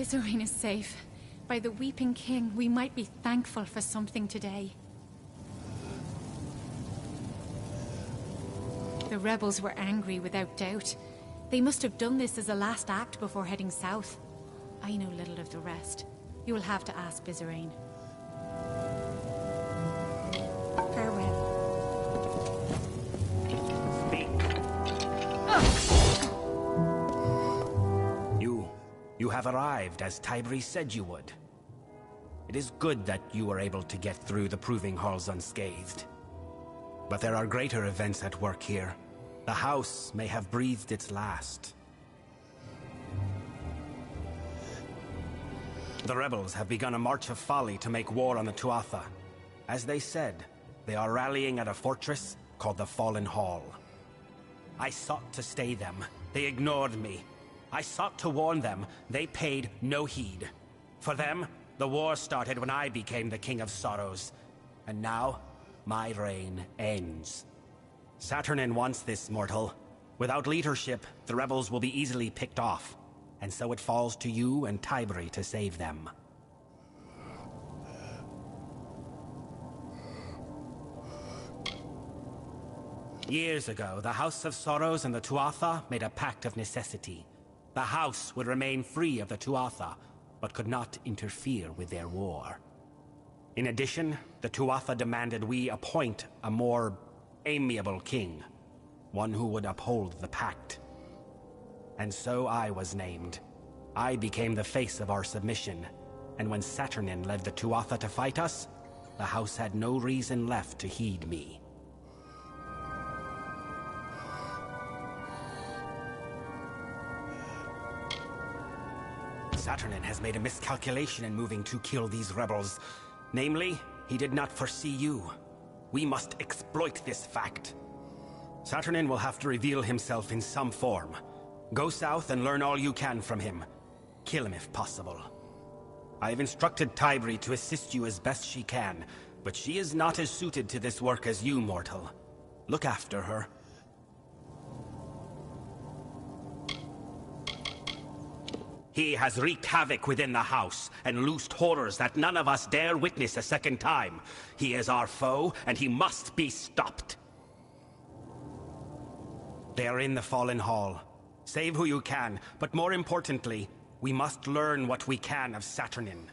Bizarine is safe. By the Weeping King, we might be thankful for something today. The rebels were angry without doubt. They must have done this as a last act before heading south. I know little of the rest. You will have to ask Bizarine. Farewell. You have arrived as Tybri said you would. It is good that you were able to get through the proving halls unscathed. But there are greater events at work here. The house may have breathed its last. The rebels have begun a march of folly to make war on the Tuatha. As they said, they are rallying at a fortress called the Fallen Hall. I sought to stay them. They ignored me. I sought to warn them. They paid no heed. For them, the war started when I became the King of Sorrows. And now, my reign ends. Saturnin wants this, mortal. Without leadership, the rebels will be easily picked off. And so it falls to you and Tybri to save them. Years ago, the House of Sorrows and the Tuatha made a pact of necessity. The house would remain free of the Tuatha, but could not interfere with their war. In addition, the Tuatha demanded we appoint a more amiable king, one who would uphold the pact. And so I was named. I became the face of our submission, and when Saturnin led the Tuatha to fight us, the house had no reason left to heed me. Saturnin has made a miscalculation in moving to kill these rebels. Namely, he did not foresee you. We must exploit this fact. Saturnin will have to reveal himself in some form. Go south and learn all you can from him. Kill him if possible. I have instructed Tybri to assist you as best she can, but she is not as suited to this work as you, mortal. Look after her. He has wreaked havoc within the house, and loosed horrors that none of us dare witness a second time. He is our foe, and he must be stopped. They are in the Fallen Hall. Save who you can, but more importantly, we must learn what we can of Saturnin.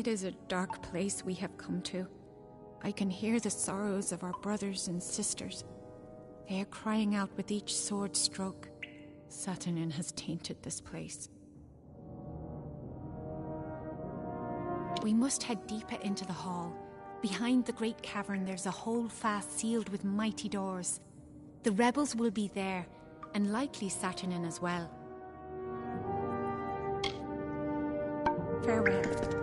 It is a dark place we have come to. I can hear the sorrows of our brothers and sisters. They are crying out with each sword stroke. Saturnin has tainted this place. We must head deeper into the hall. Behind the great cavern there's a hold fast sealed with mighty doors. The rebels will be there, and likely Saturnin as well. Farewell.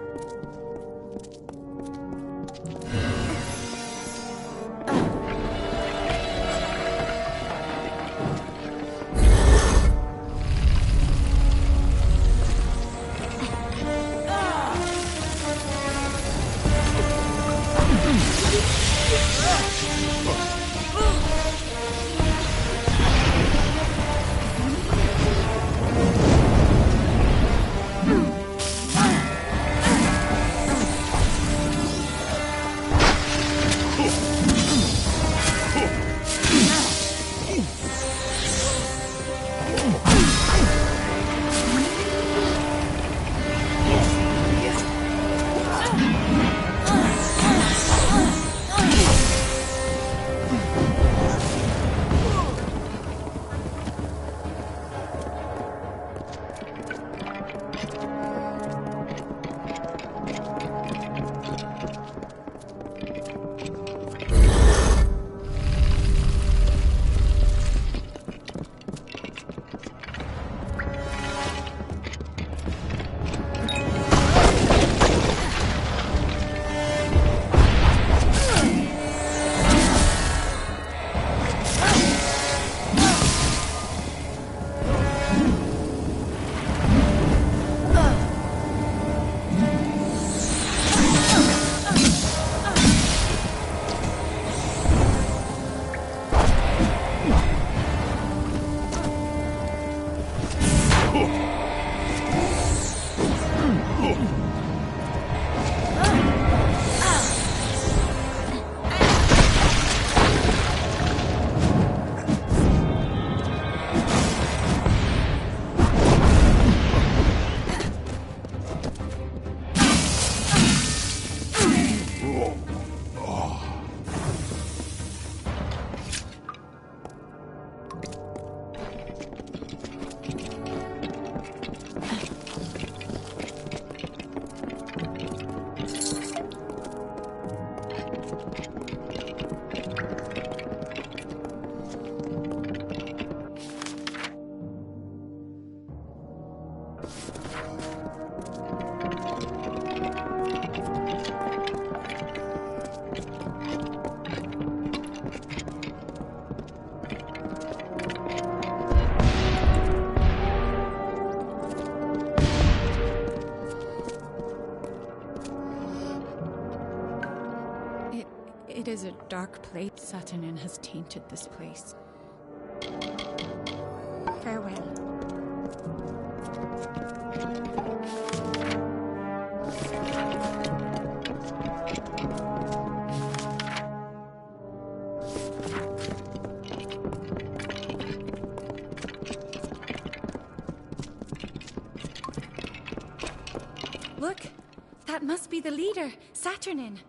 It is a dark place. Saturnin has tainted this place. Farewell. Look! That must be the leader, Saturnin.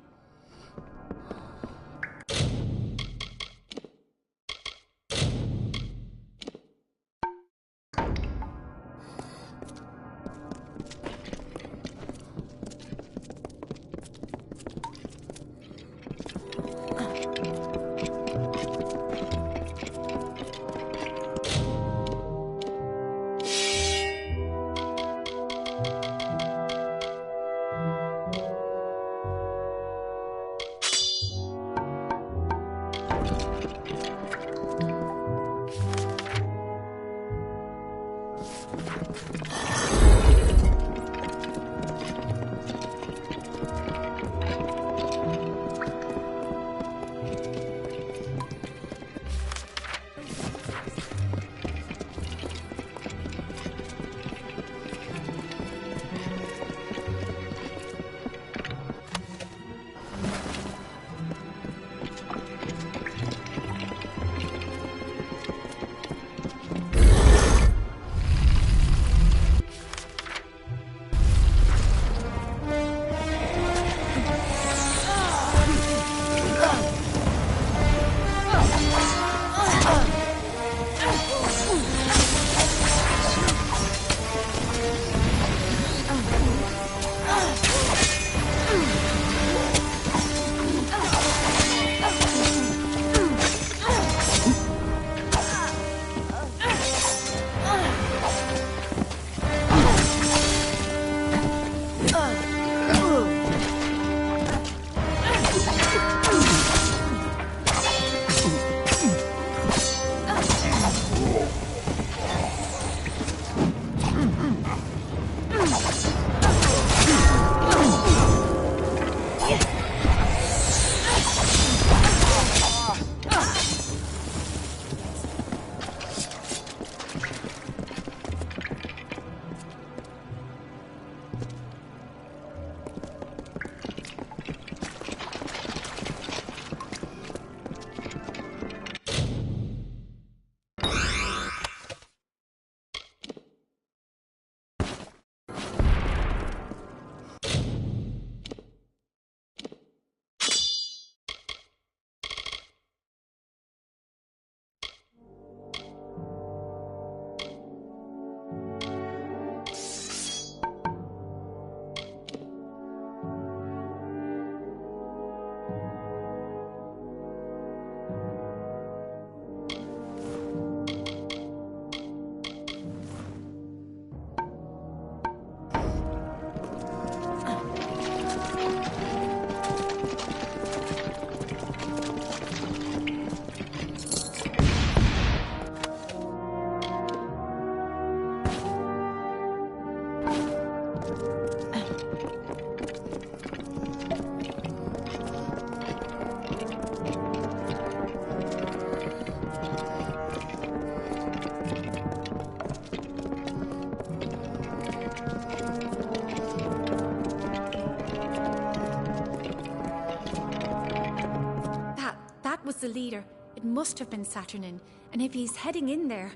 That was the leader. It must have been Saturnin, and if he's heading in there,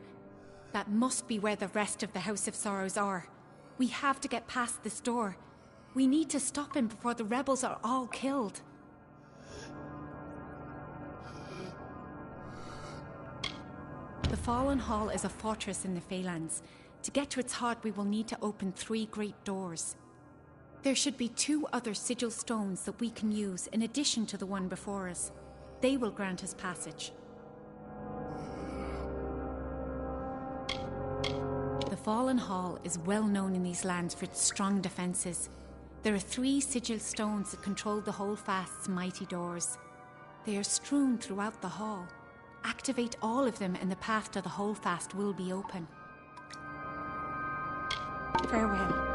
that must be where the rest of the House of Sorrows are. We have to get past this door. We need to stop him before the rebels are all killed. The Fallen Hall is a fortress in the Phalanx. To get to its heart, we will need to open 3 great doors. There should be 2 other sigil stones that we can use in addition to the one before us. They will grant us passage. The Fallen Hall is well known in these lands for its strong defenses. There are 3 sigil stones that control the Holdfast's mighty doors. They are strewn throughout the hall. Activate all of them and the path to the Holdfast will be open. Farewell.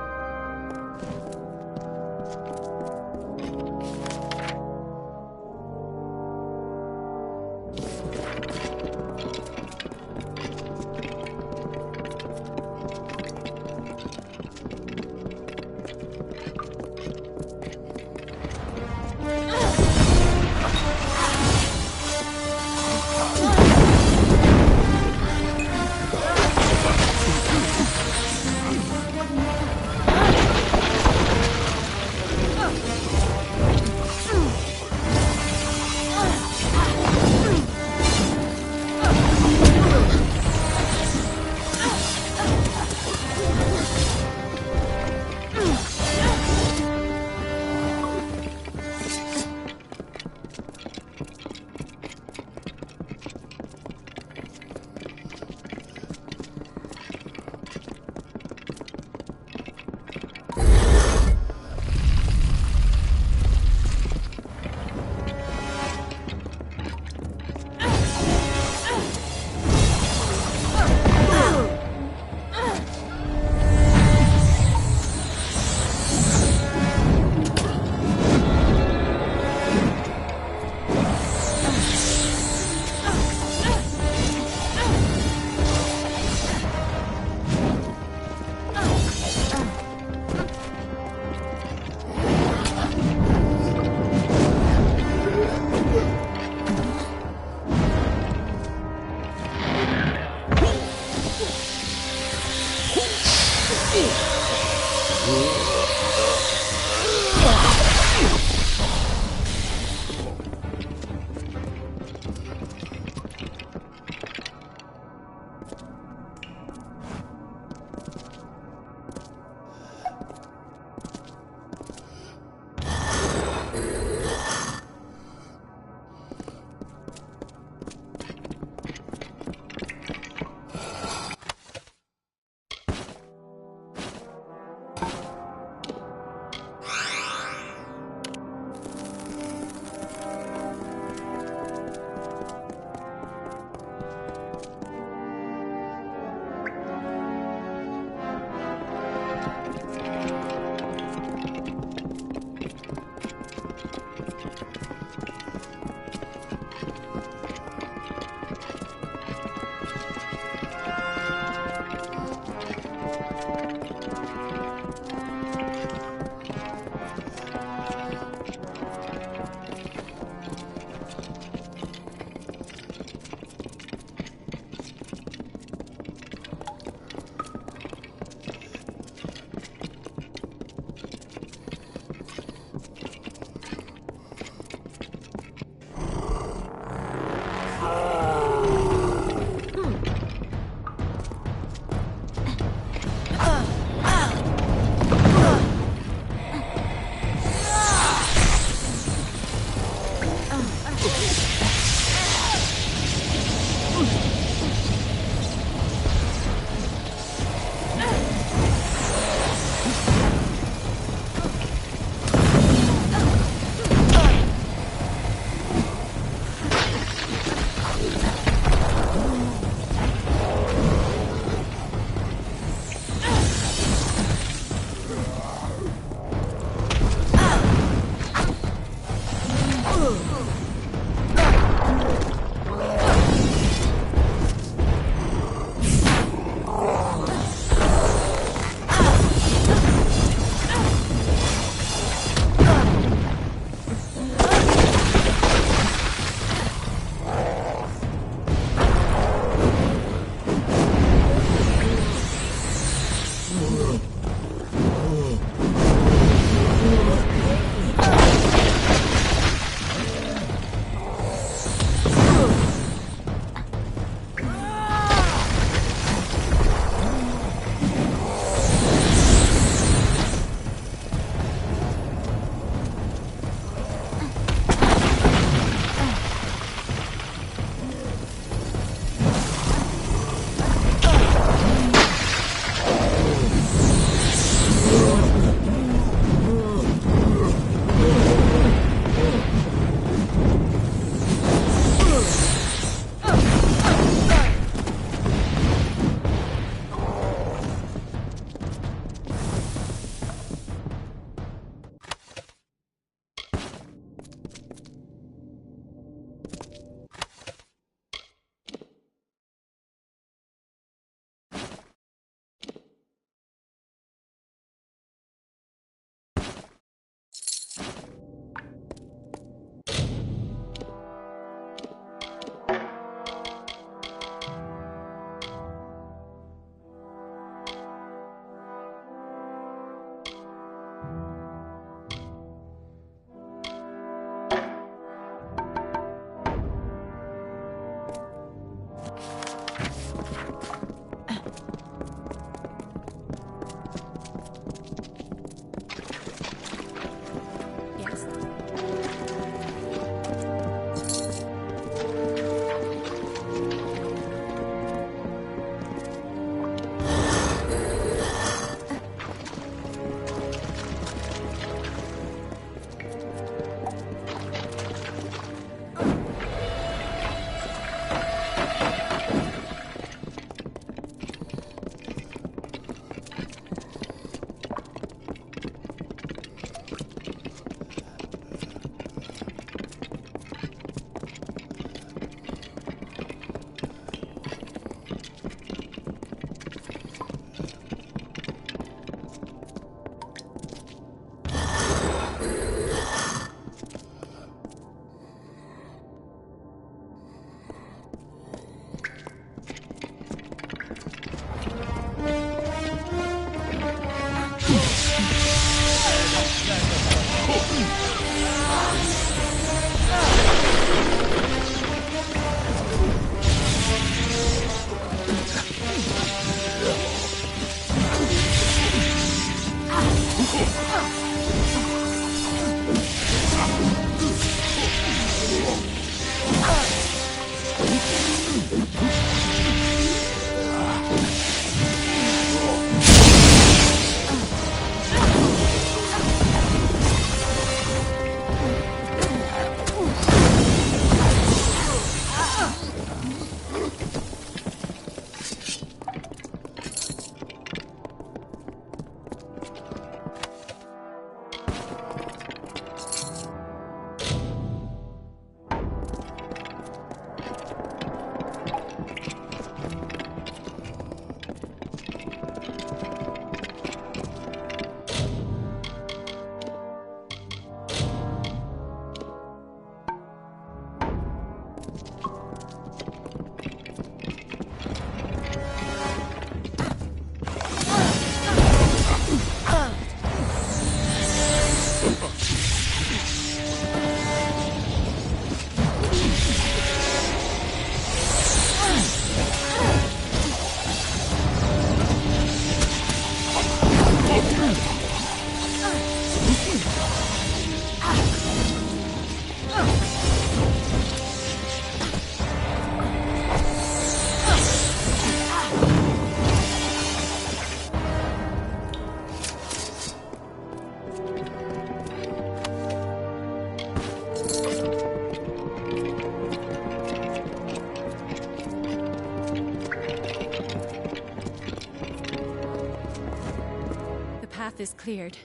Is cleared,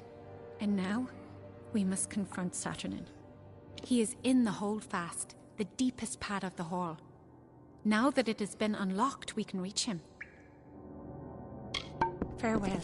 and now we must confront Saturnin. He is in the holdfast, the deepest part of the hall. Now that it has been unlocked, we can reach him. Farewell.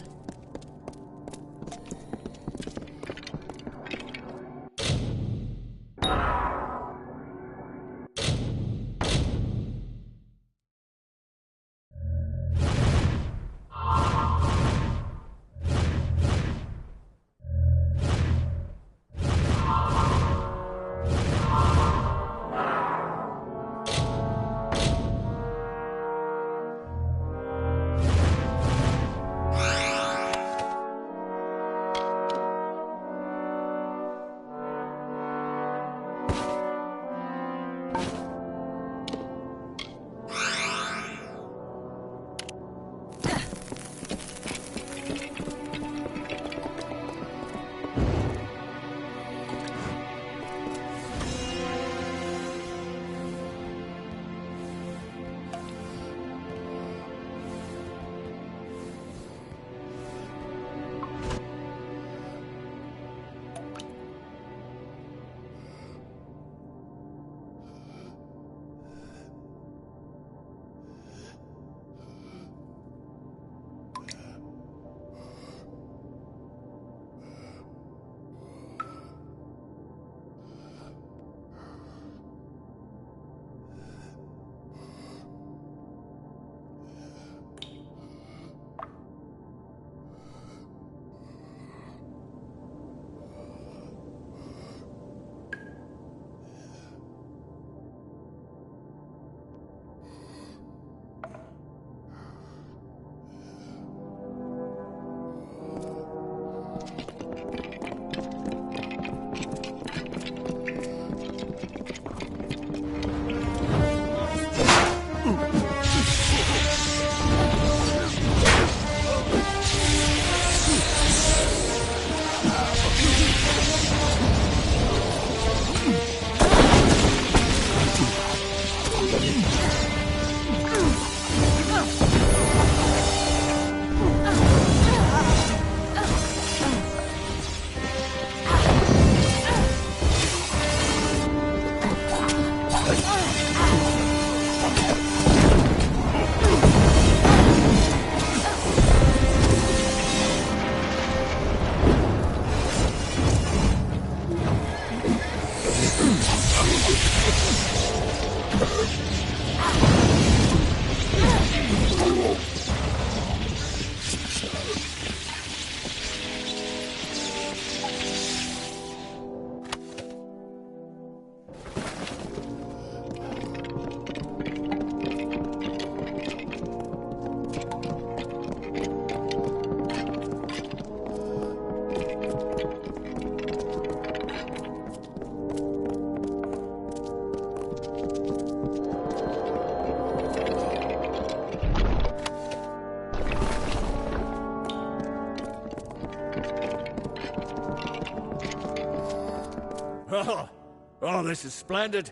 Oh, this is splendid.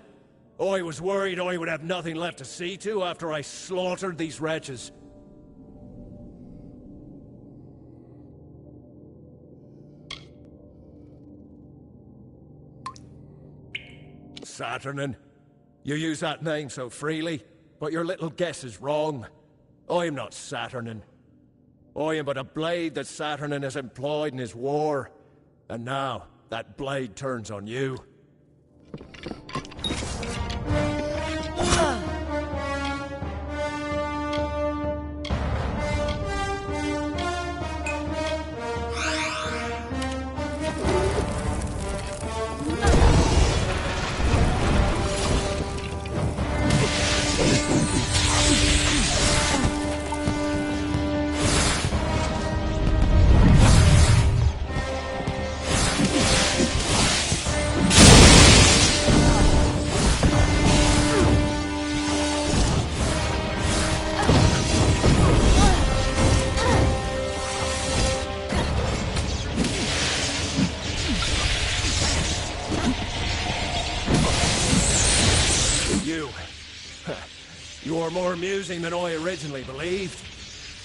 I was worried I would have nothing left to see to after I slaughtered these wretches. Saturnin, you use that name so freely, but your little guess is wrong. I am not Saturnin. I am but a blade that Saturnin has employed in his war. And now, that blade turns on you. You are more amusing than I originally believed,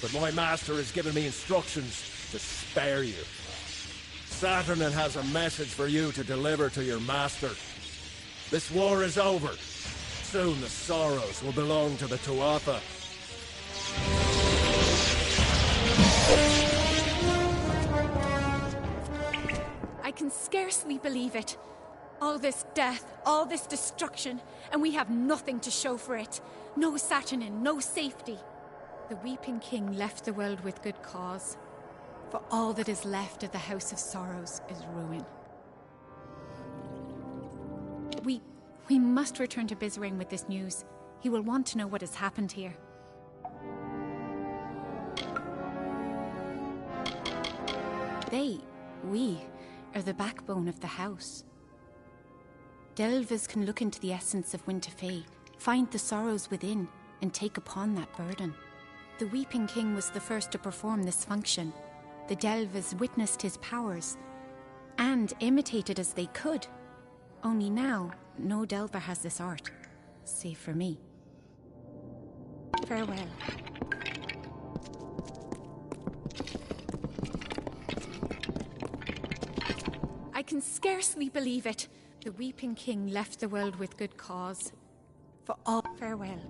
but my master has given me instructions to spare you. Saturnin has a message for you to deliver to your master. This war is over. Soon the sorrows will belong to the Tuatha. I can scarcely believe it. All this death, all this destruction, and we have nothing to show for it. No Saturnin, no safety. The Weeping King left the world with good cause. For all that is left of the House of Sorrows is ruin. We must return to Bizrain with this news. He will want to know what has happened here. We, are the backbone of the house. Delvers can look into the essence of Winterfell, find the sorrows within, and take upon that burden. The Weeping King was the first to perform this function. The Delvers witnessed his powers, and imitated as they could. Only now, no Delver has this art, save for me. Farewell. I can scarcely believe it. The Weeping King left the world with good cause. For all farewell.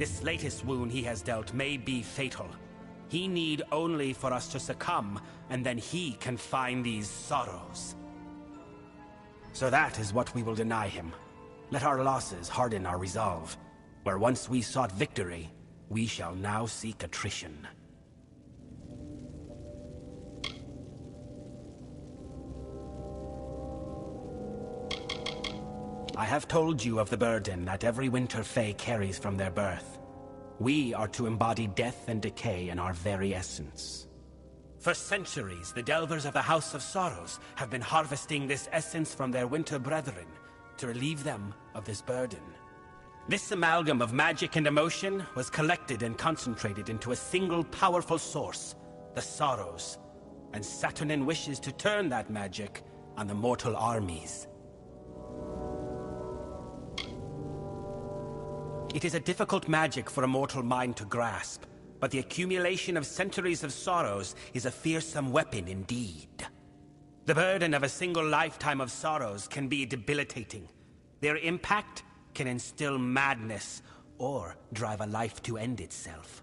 This latest wound he has dealt may be fatal. He need only for us to succumb, and then he can find these sorrows. So that is what we will deny him. Let our losses harden our resolve. Where once we sought victory, we shall now seek attrition. I have told you of the burden that every Winter Fae carries from their birth. We are to embody death and decay in our very essence. For centuries, the Delvers of the House of Sorrows have been harvesting this essence from their Winter brethren to relieve them of this burden. This amalgam of magic and emotion was collected and concentrated into a single powerful source, the Sorrows. And Saturnin wishes to turn that magic on the mortal armies. It is a difficult magic for a mortal mind to grasp, but the accumulation of centuries of sorrows is a fearsome weapon indeed. The burden of a single lifetime of sorrows can be debilitating. Their impact can instill madness or drive a life to end itself.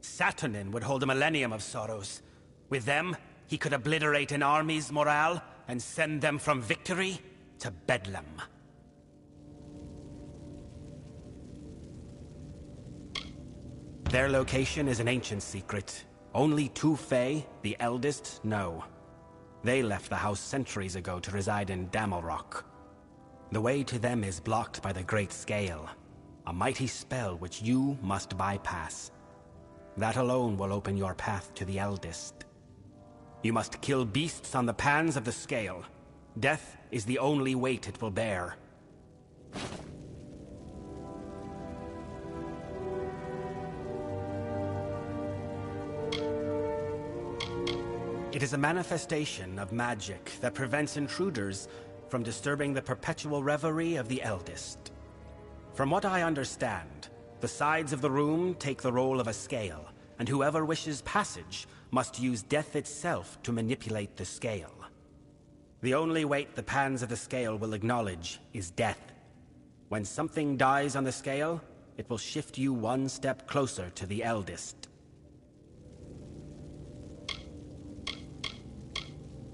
Saturnin would hold a millennium of sorrows. With them, he could obliterate an army's morale and send them from victory to bedlam. Their location is an ancient secret. Only two Fae, the eldest, know. They left the house centuries ago to reside in Damalrock. The way to them is blocked by the Great Scale, a mighty spell which you must bypass. That alone will open your path to the eldest. You must kill beasts on the pans of the scale. Death is the only weight it will bear. It is a manifestation of magic that prevents intruders from disturbing the perpetual reverie of the eldest. From what I understand, the sides of the room take the role of a scale, and whoever wishes passage must use death itself to manipulate the scale. The only weight the pans of the scale will acknowledge is death. When something dies on the scale, it will shift you one step closer to the eldest.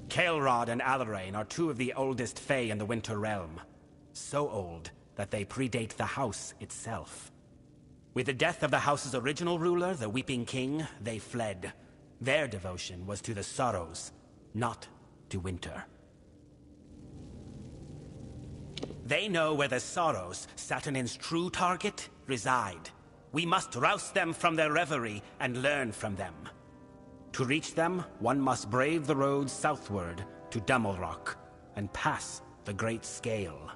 Kael'rod and Alarain are two of the oldest Fae in the Winter Realm. So old that they predate the house itself. With the death of the house's original ruler, the Weeping King, they fled. Their devotion was to the Sorrows, not to Winter. They know where the Sorrows, Saturnin's true target, reside. We must rouse them from their reverie and learn from them. To reach them, one must brave the roads southward to Damelrock and pass the Great Scale.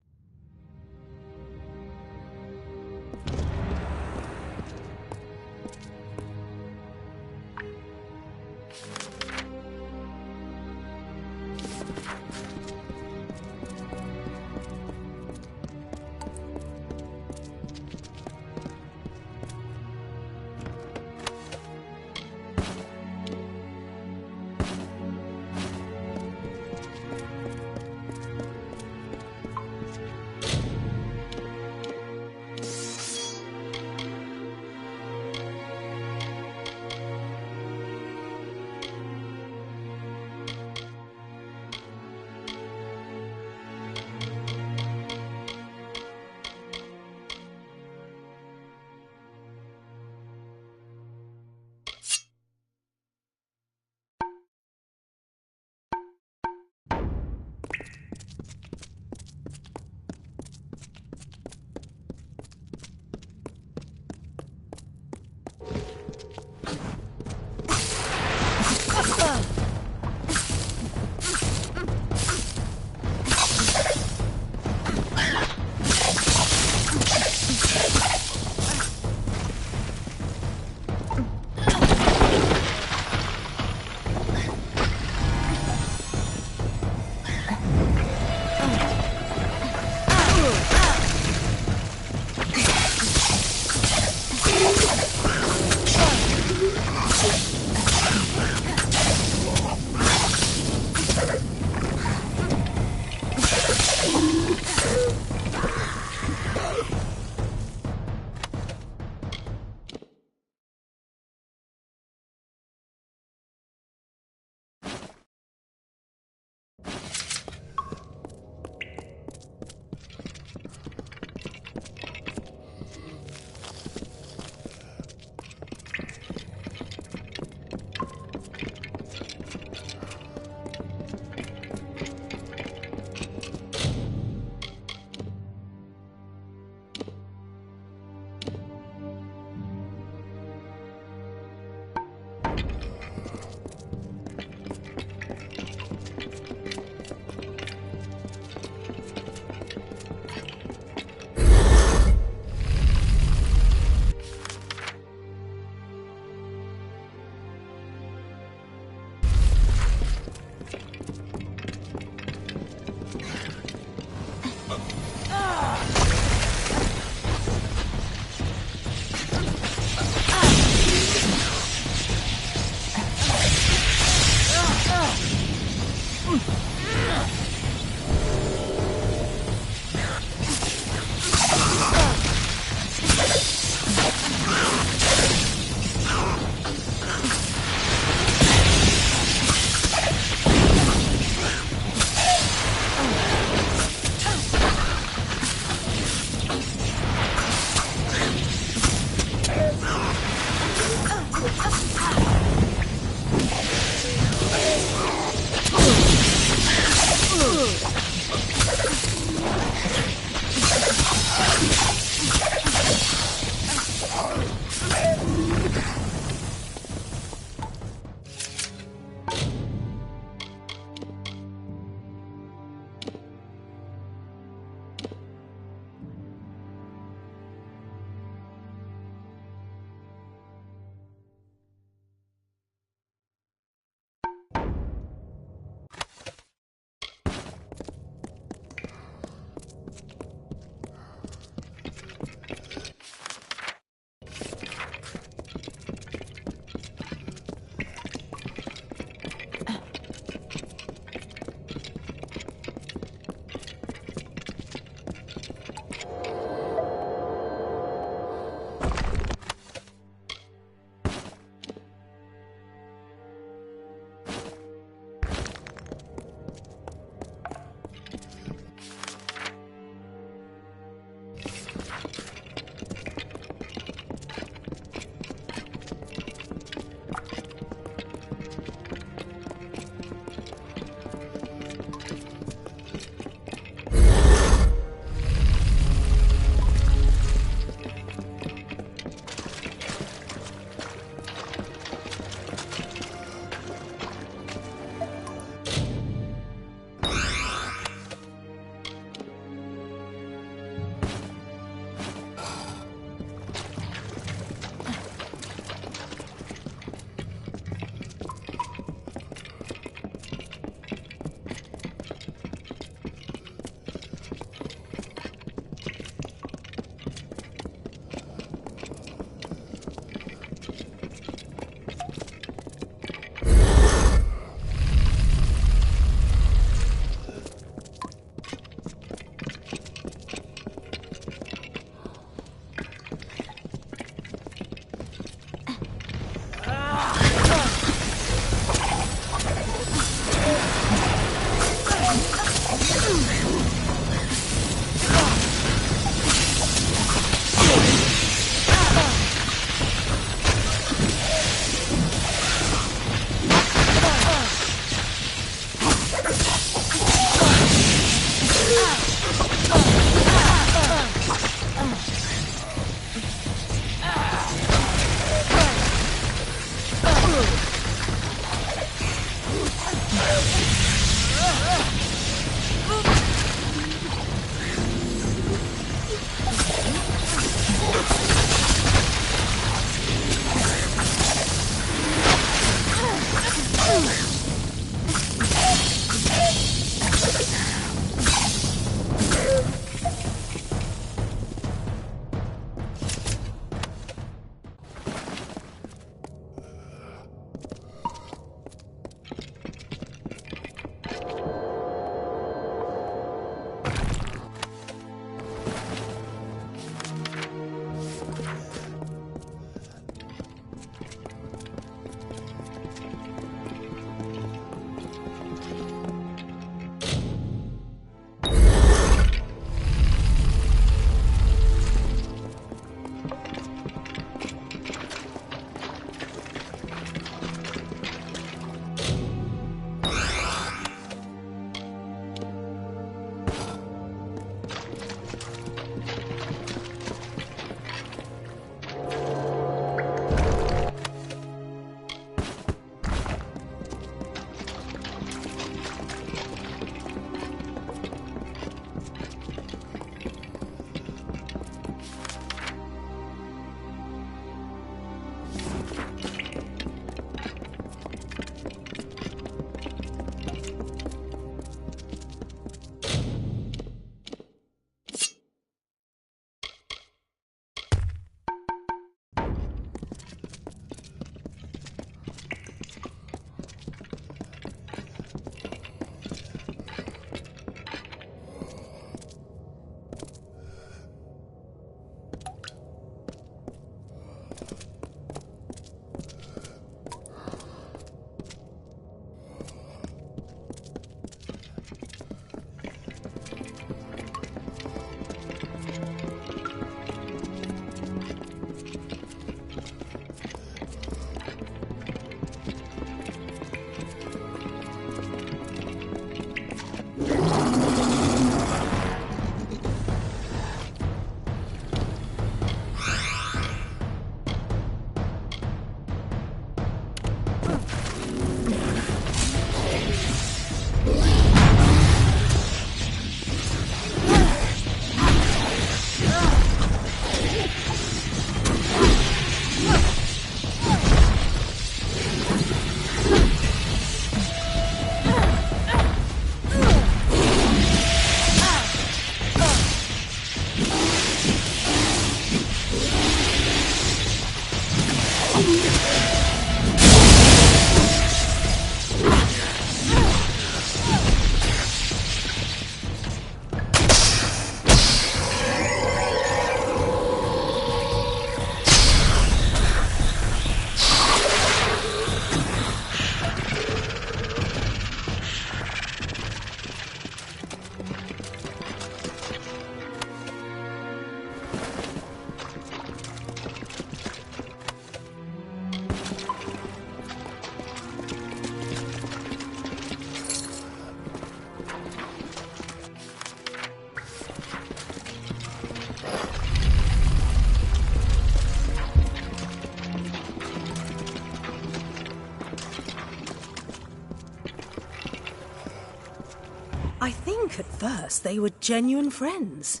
I think at first they were genuine friends.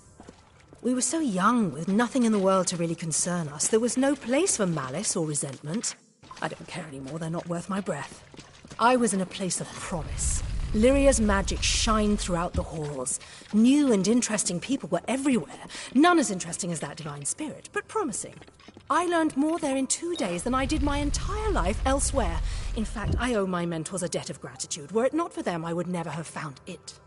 We were so young, with nothing in the world to really concern us. There was no place for malice or resentment. I don't care anymore, they're not worth my breath. I was in a place of promise. Lyria's magic shined throughout the halls. New and interesting people were everywhere. None as interesting as that divine spirit, but promising. I learned more there in 2 days than I did my entire life elsewhere. In fact, I owe my mentors a debt of gratitude. Were it not for them, I would never have found it.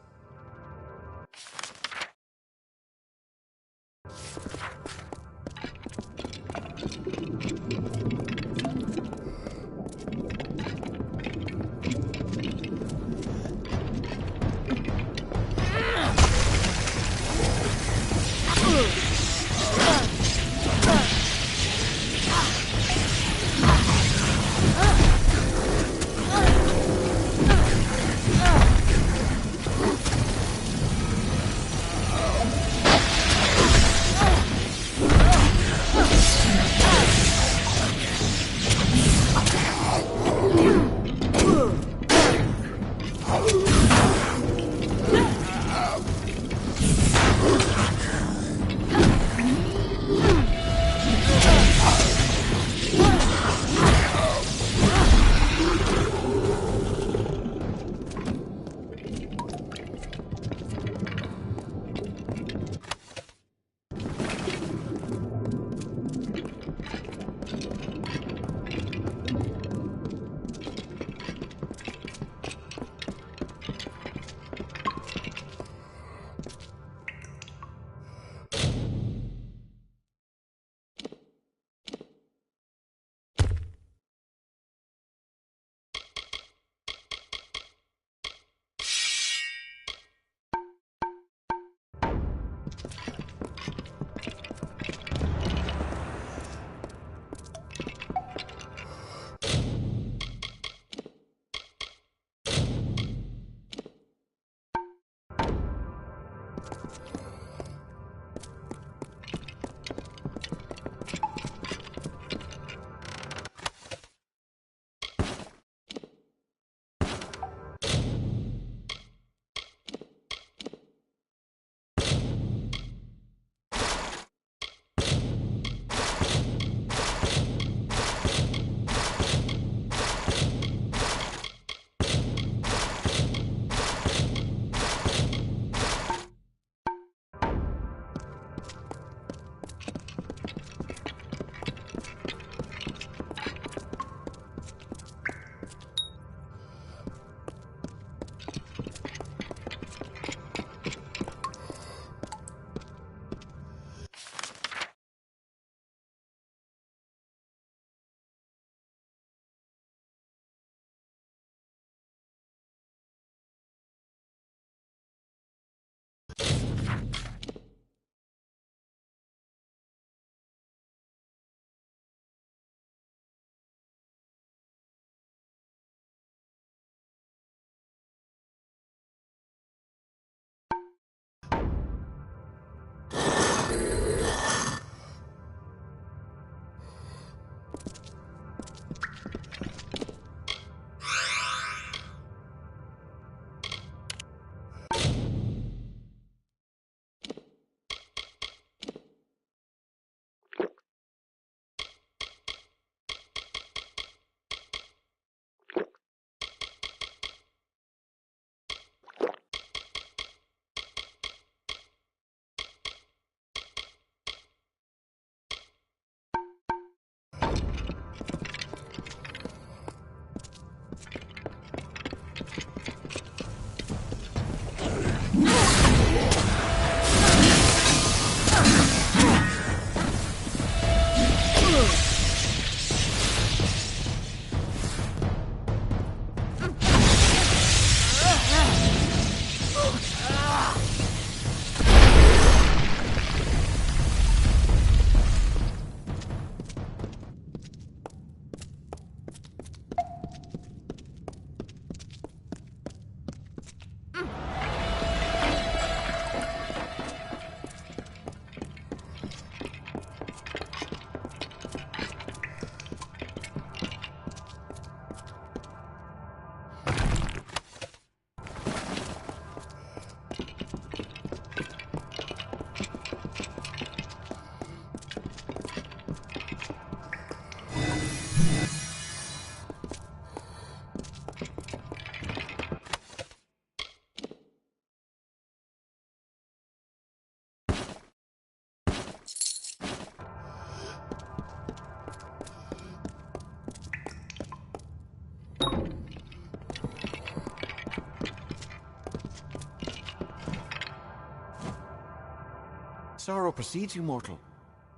Sorrow precedes you, mortal.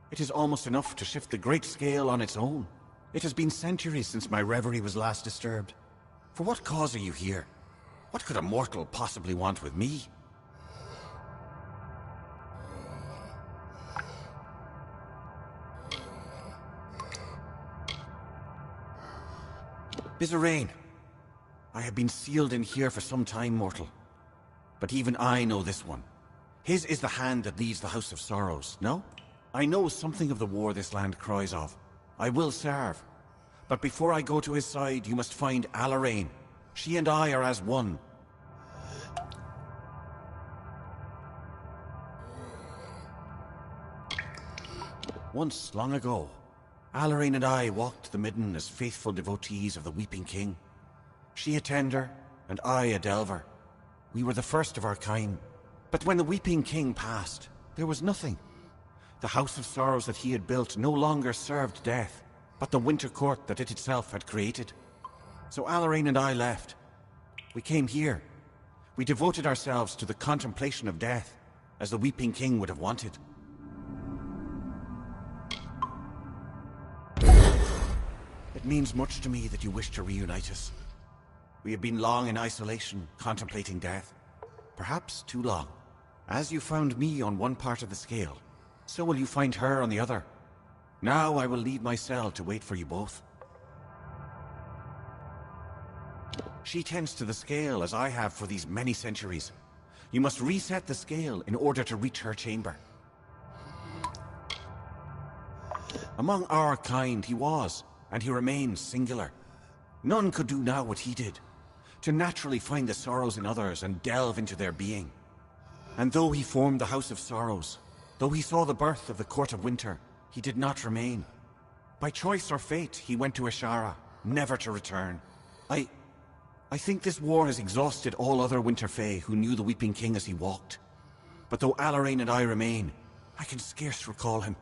It is almost enough to shift the great scale on its own. It has been centuries since my reverie was last disturbed. For what cause are you here? What could a mortal possibly want with me? Bizarrain, I have been sealed in here for some time, mortal. But even I know this one. His is the hand that leads the House of Sorrows, no? I know something of the war this land cries of. I will serve. But before I go to his side, you must find Amalur. She and I are as one. Once, long ago, Amalur and I walked the midden as faithful devotees of the Weeping King. She a tender, and I a delver. We were the first of our kind. But when the Weeping King passed, there was nothing. The House of Sorrows that he had built no longer served death, but the winter court that it itself had created. So Amalur and I left. We came here. We devoted ourselves to the contemplation of death, as the Weeping King would have wanted. It means much to me that you wish to reunite us. We have been long in isolation, contemplating death. Perhaps too long. As you found me on one part of the scale, so will you find her on the other. Now I will leave my cell to wait for you both. She tends to the scale as I have for these many centuries. You must reset the scale in order to reach her chamber. Among our kind he was, and he remains singular. None could do now what he did, to naturally find the sorrows in others and delve into their being. And though he formed the House of Sorrows, though he saw the birth of the Court of Winter, he did not remain. By choice or fate, he went to Ashara, never to return. I think this war has exhausted all other Winter Fae who knew the Weeping King as he walked. But though Amalur and I remain, I can scarce recall him.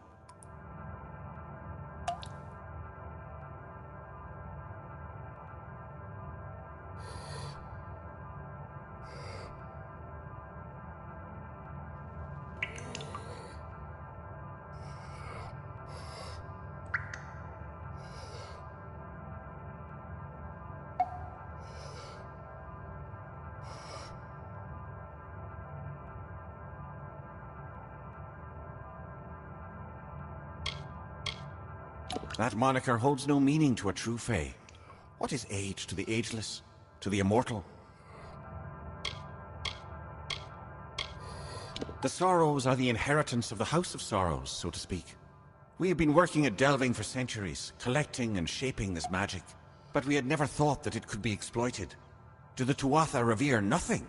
That moniker holds no meaning to a true Fae. What is age to the ageless, to the immortal? The Sorrows are the inheritance of the House of Sorrows, so to speak. We have been working at delving for centuries, collecting and shaping this magic, but we had never thought that it could be exploited. Do the Tuatha revere nothing?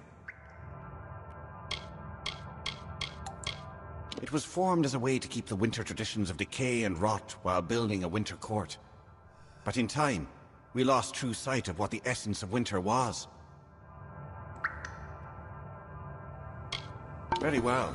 It was formed as a way to keep the winter traditions of decay and rot while building a winter court. But in time, we lost true sight of what the essence of winter was. Very well.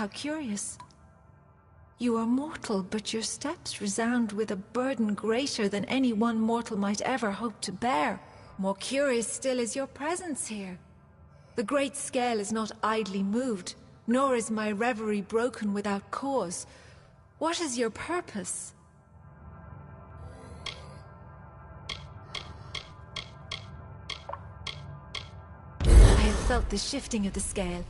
How curious. You are mortal, but your steps resound with a burden greater than any one mortal might ever hope to bear. More curious still is your presence here. The great scale is not idly moved, nor is my reverie broken without cause. What is your purpose? I have felt the shifting of the scale.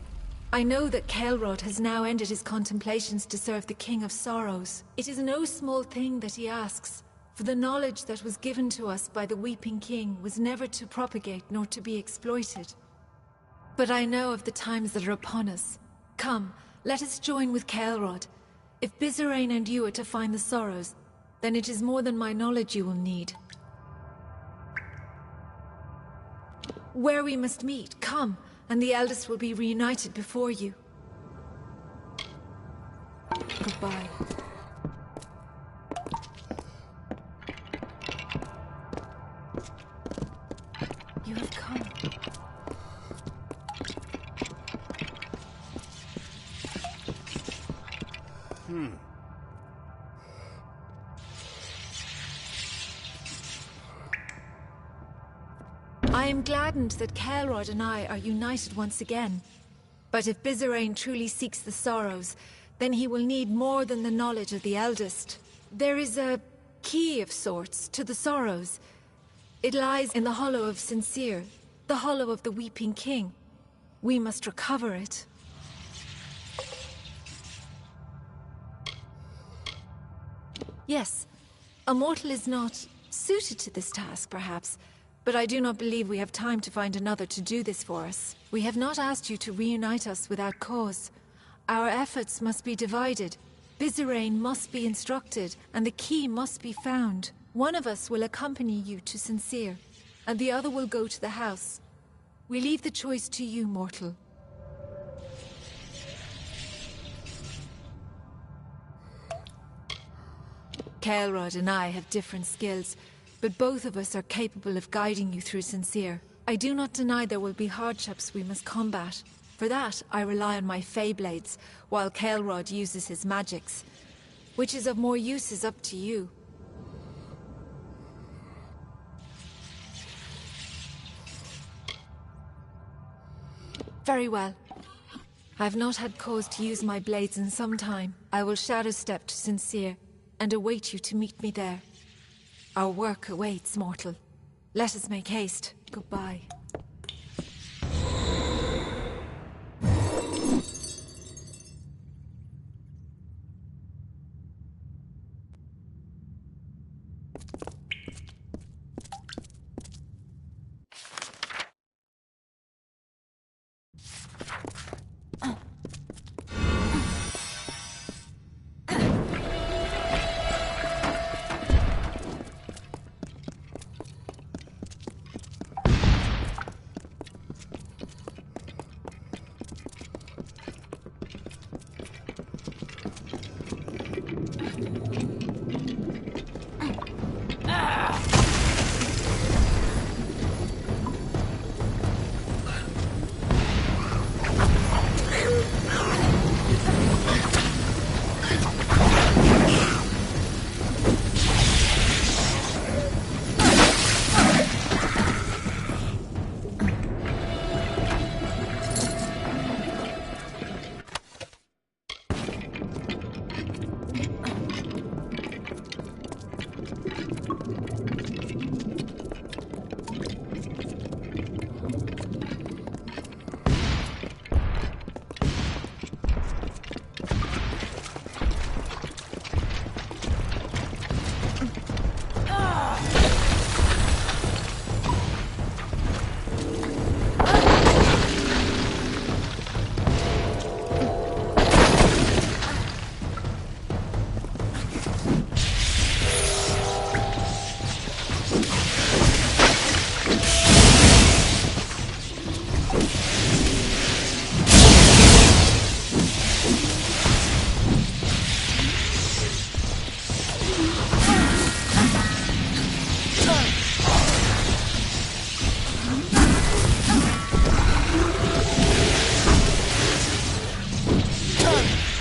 I know that Caelrod has now ended his contemplations to serve the King of Sorrows. It is no small thing that he asks, for the knowledge that was given to us by the Weeping King was never to propagate nor to be exploited. But I know of the times that are upon us. Come, let us join with Caelrod. If Bizerain and you are to find the Sorrows, then it is more than my knowledge you will need. Where we must meet, come, and the eldest will be reunited before you. Goodbye. You have come. I am gladdened that Caelrod and I are united once again. But if Bizerain truly seeks the Sorrows, then he will need more than the knowledge of the eldest. There is a key of sorts to the Sorrows. It lies in the hollow of Sincere, the hollow of the Weeping King. We must recover it. Yes, a mortal is not suited to this task, perhaps, but I do not believe we have time to find another to do this for us. We have not asked you to reunite us without cause. Our efforts must be divided. Bizerain must be instructed, and the key must be found. One of us will accompany you to Sincere, and the other will go to the house. We leave the choice to you, mortal. Caelrod and I have different skills, but both of us are capable of guiding you through Sincere. I do not deny there will be hardships we must combat. For that, I rely on my Fey Blades, while Caelrod uses his magics. Which is of more use is up to you. Very well. I have not had cause to use my blades in some time. I will shadow step to Sincere, and await you to meet me there. Our work awaits, mortal. Let us make haste. Goodbye. Done.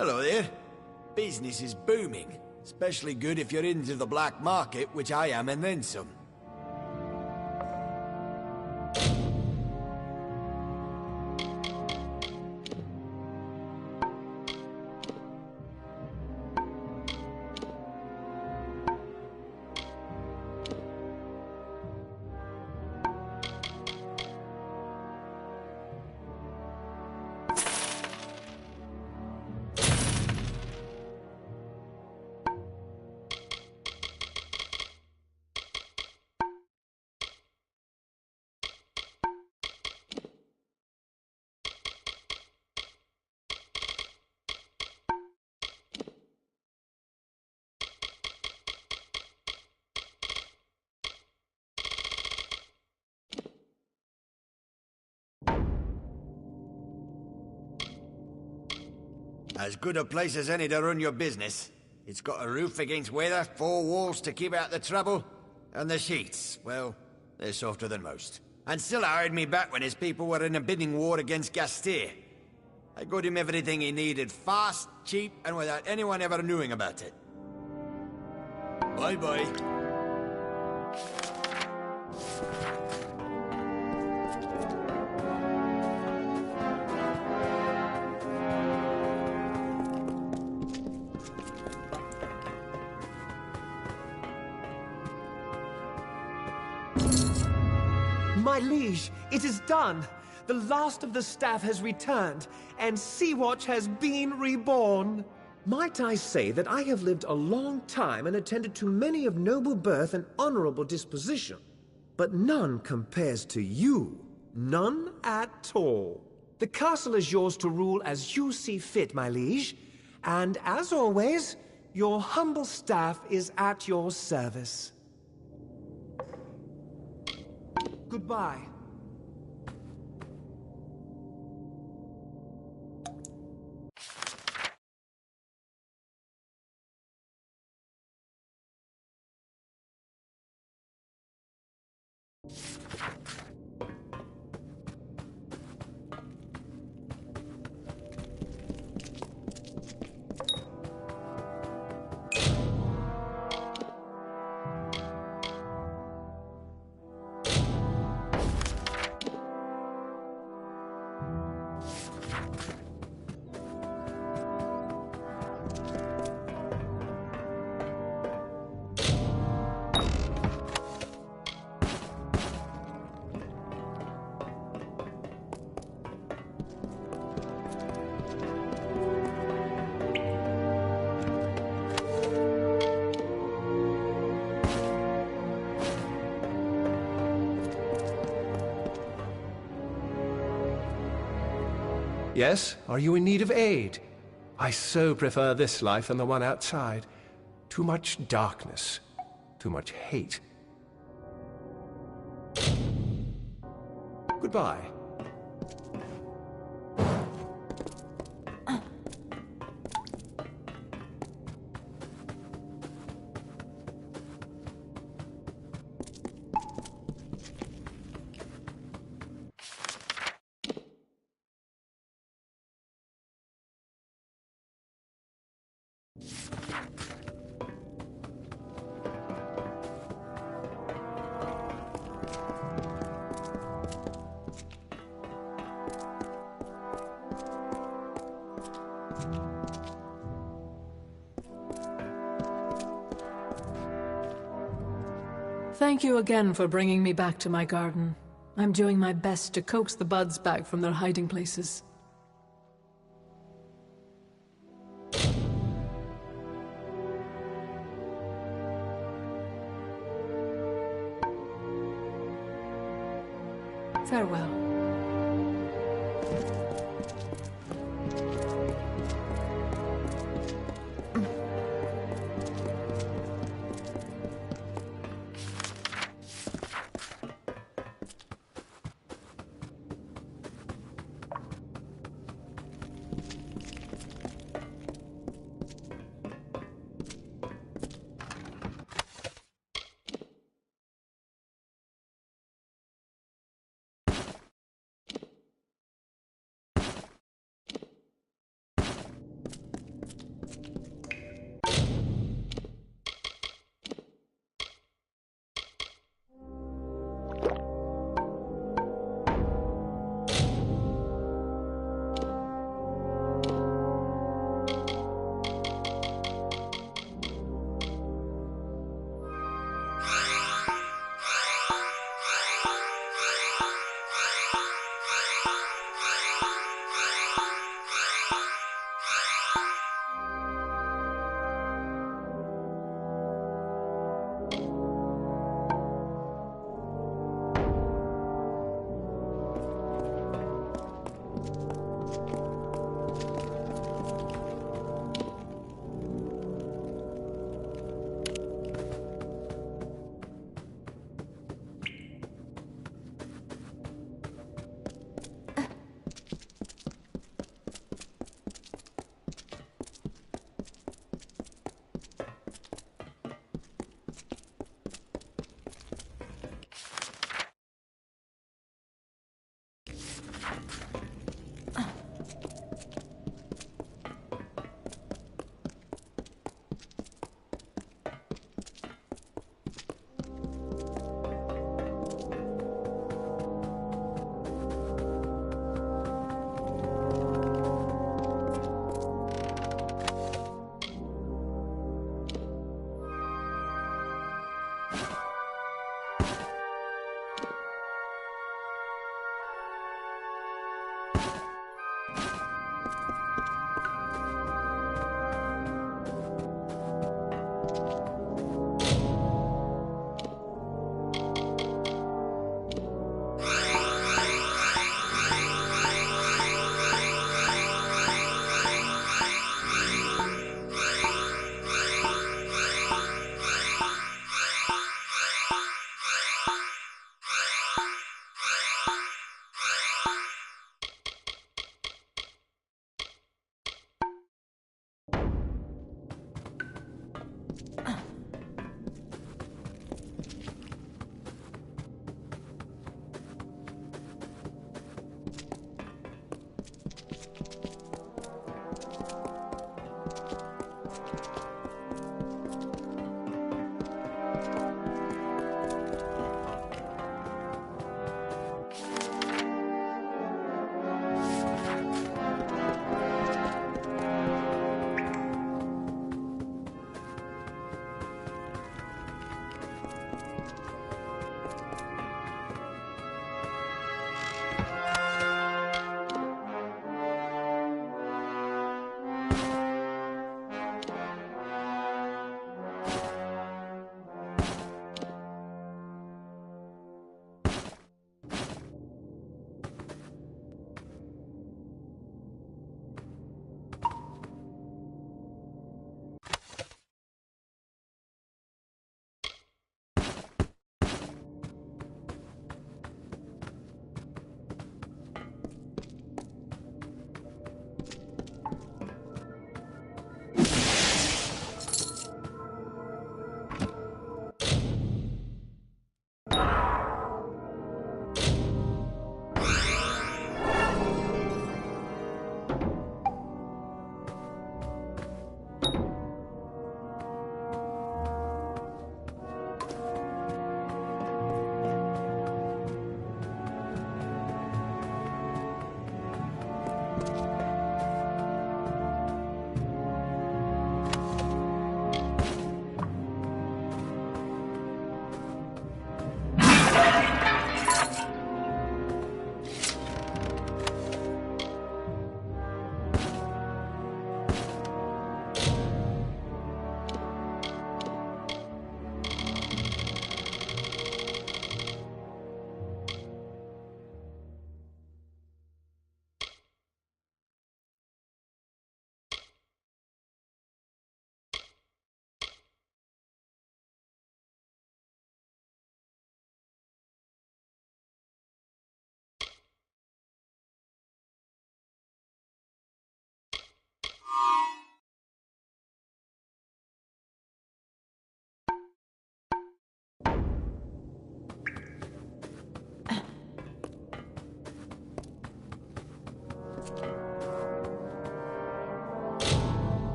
Hello there. Business is booming. Especially good if you're into the black market, which I am, and then some. As good a place as any to run your business. It's got a roof against weather, 4 walls to keep out the trouble, and the sheets, well, they're softer than most. And still hired me back when his people were in a bidding war against Gastir. I got him everything he needed, fast, cheap, and without anyone ever knowing about it. Bye-bye. My liege, it is done. The last of the staff has returned, and Sea-Watch has been reborn. Might I say that I have lived a long time and attended to many of noble birth and honorable disposition, but none compares to you. None at all. The castle is yours to rule as you see fit, my liege, and as always, your humble staff is at your service. Goodbye. Yes? Are you in need of aid? I so prefer this life than the one outside. Too much darkness. Too much hate. Goodbye. Thank you again for bringing me back to my garden. I'm doing my best to coax the buds back from their hiding places. Farewell.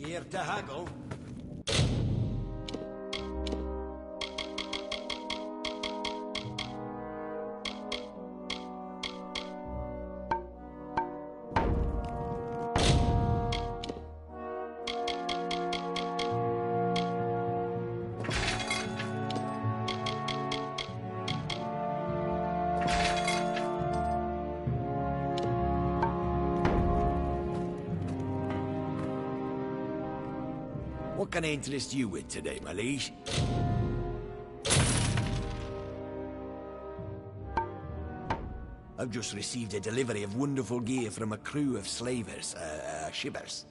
Here to haggle? What can I interest you with today, my liege? I've just received a delivery of wonderful gear from a crew of slavers, shippers.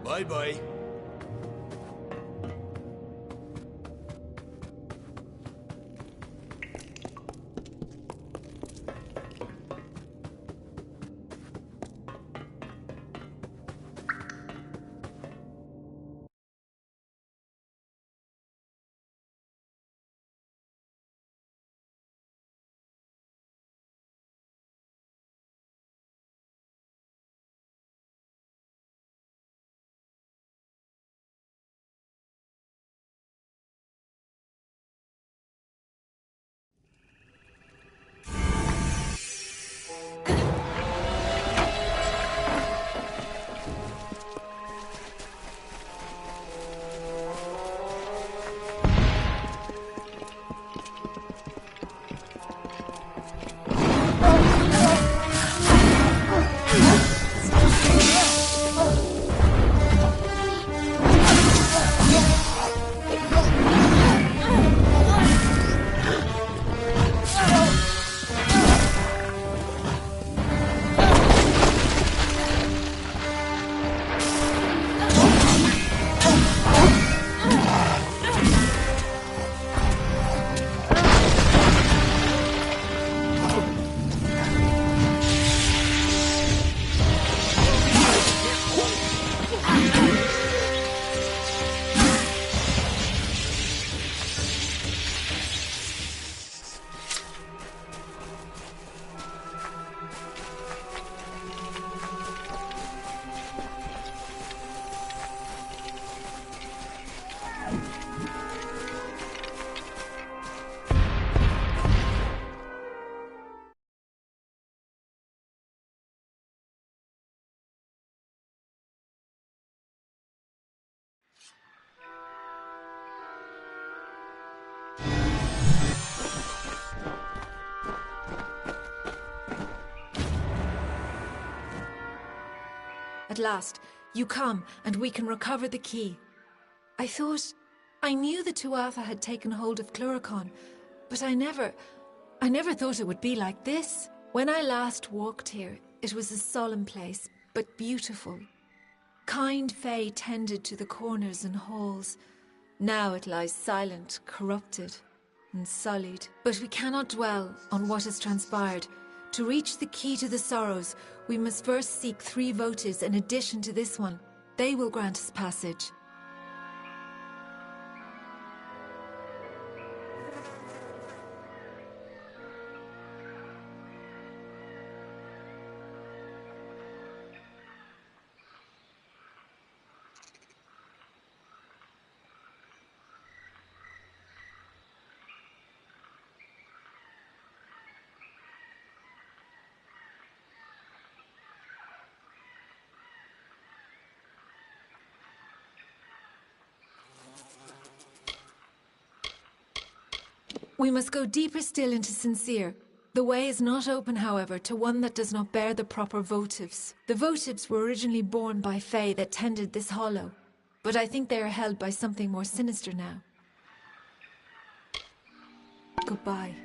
Bye-bye. At last, you come, and we can recover the key. I knew the Tuatha had taken hold of Klurikon, but I never thought it would be like this. When I last walked here, it was a solemn place, but beautiful. Kind Fae tended to the corners and halls. Now it lies silent, corrupted, and sullied. But we cannot dwell on what has transpired. To reach the key to the Sorrows, we must first seek 3 votives in addition to this one. They will grant us passage. We must go deeper still into Sincere. The way is not open, however, to one that does not bear the proper votives. The votives were originally borne by Fae that tended this hollow, but I think they are held by something more sinister now. Goodbye.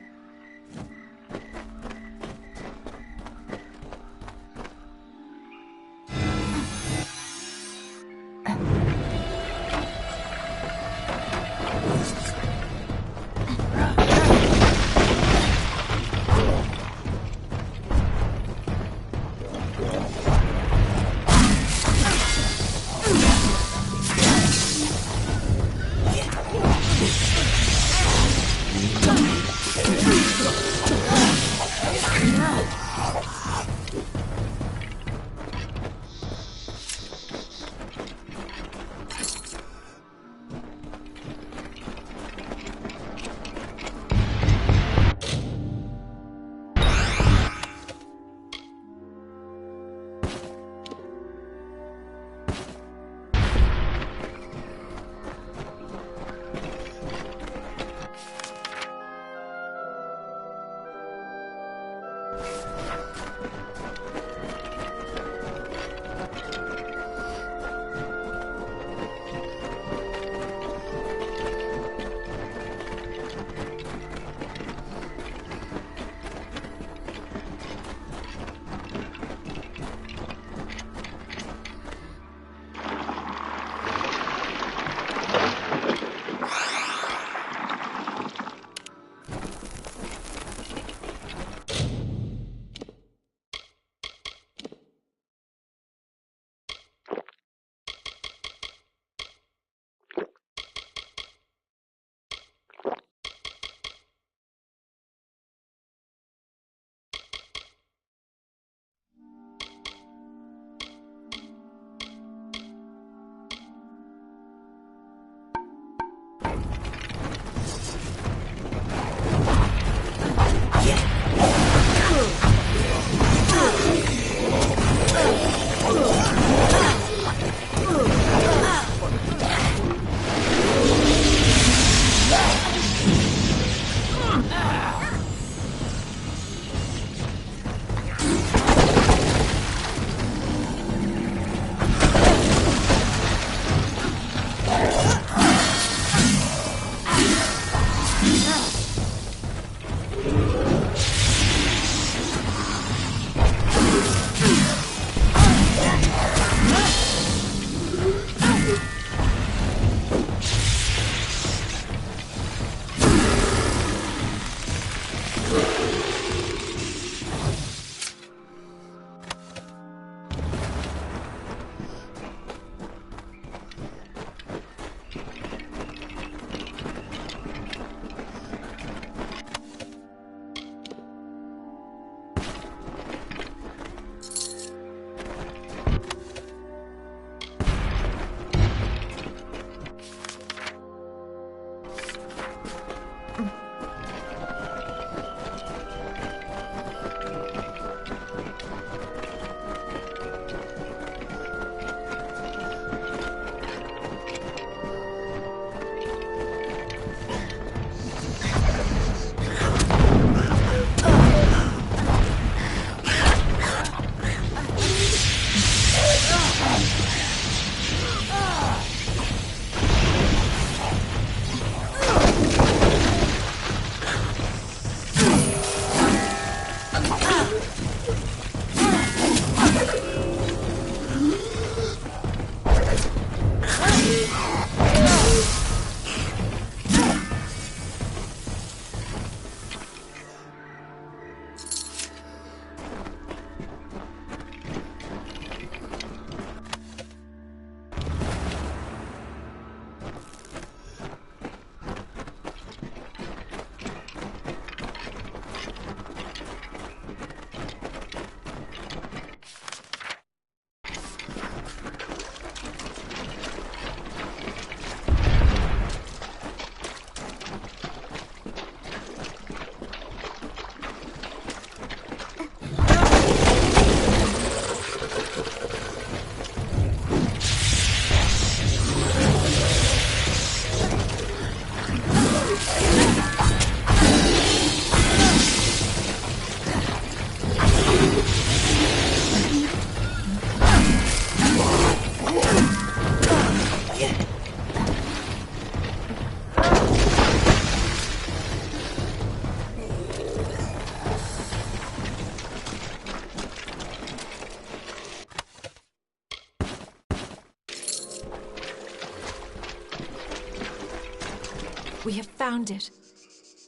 We have found it.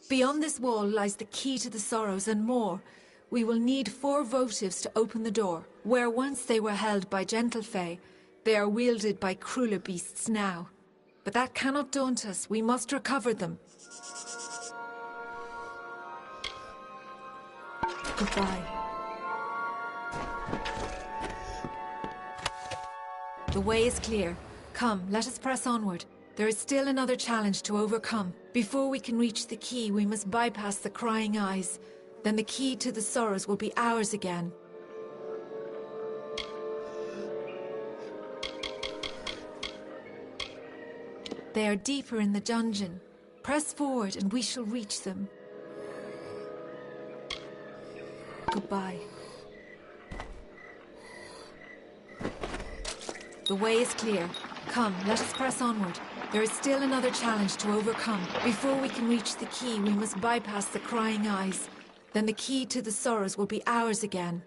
Beyond this wall lies the key to the Sorrows and more. We will need 4 votives to open the door. Where once they were held by gentle fae, they are wielded by crueler beasts now. But that cannot daunt us. We must recover them. Goodbye. The way is clear. Come, let us press onward. There is still another challenge to overcome. Before we can reach the key, we must bypass the Crying Eyes. Then the key to the Sorrows will be ours again. They are deeper in the dungeon. Press forward and we shall reach them. Goodbye. The way is clear. Come, let us press onward. There is still another challenge to overcome. Before we can reach the key, we must bypass the Crying Eyes. Then the key to the Sorrows will be ours again.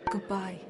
Goodbye.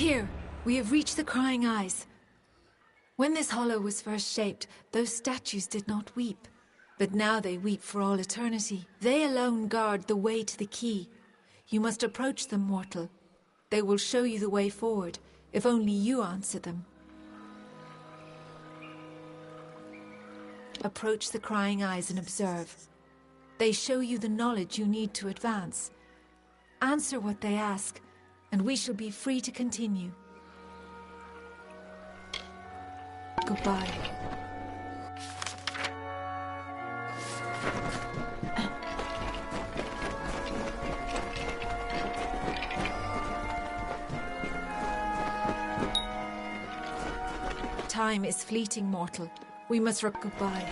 Here, we have reached the Crying Eyes. When this hollow was first shaped, those statues did not weep. But now they weep for all eternity. They alone guard the way to the key. You must approach them, mortal. They will show you the way forward, if only you answer them. Approach the Crying Eyes and observe. They show you the knowledge you need to advance. Answer what they ask, and we shall be free to continue. Goodbye. Time is fleeting, mortal. We must goodbye.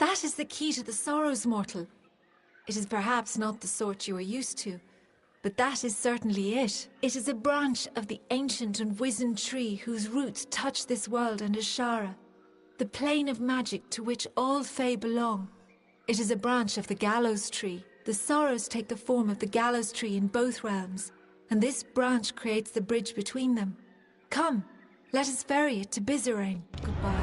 That is the key to the Sorrows, mortal. It is perhaps not the sort you are used to, but that is certainly it. It is a branch of the ancient and wizened tree whose roots touch this world and Ashara, the plane of magic to which all Fae belong. It is a branch of the Gallows Tree. The Sorrows take the form of the Gallows Tree in both realms, and this branch creates the bridge between them. Come, let us ferry it to Bizarane. Goodbye.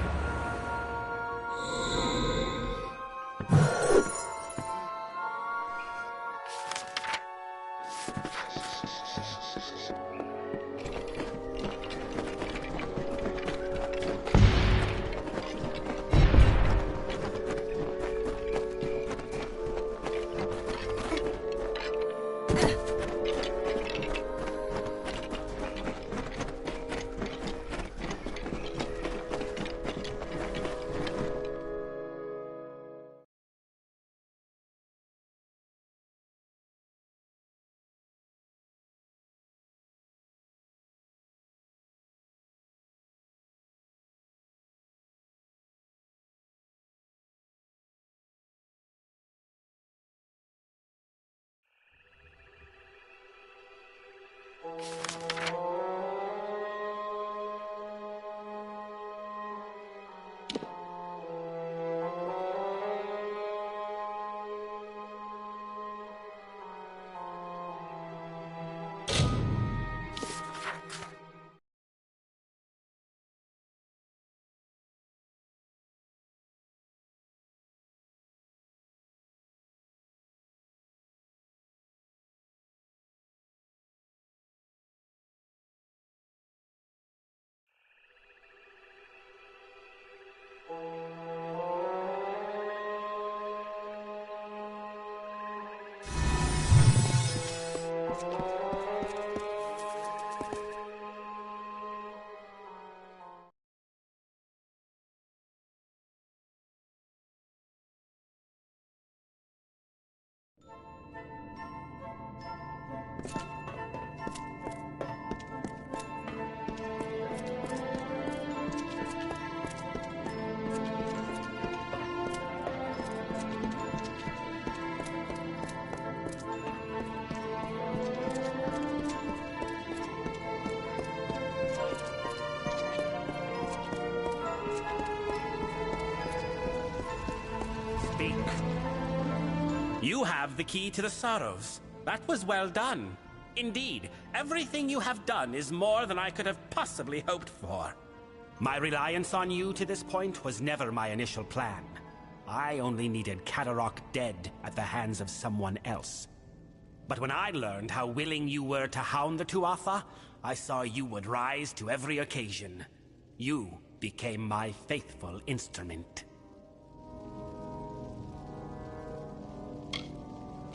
You have the key to the Sorrows. That was well done. Indeed, everything you have done is more than I could have possibly hoped for. My reliance on you to this point was never my initial plan. I only needed Kadarok dead at the hands of someone else. But when I learned how willing you were to hound the Tuatha, I saw you would rise to every occasion. You became my faithful instrument.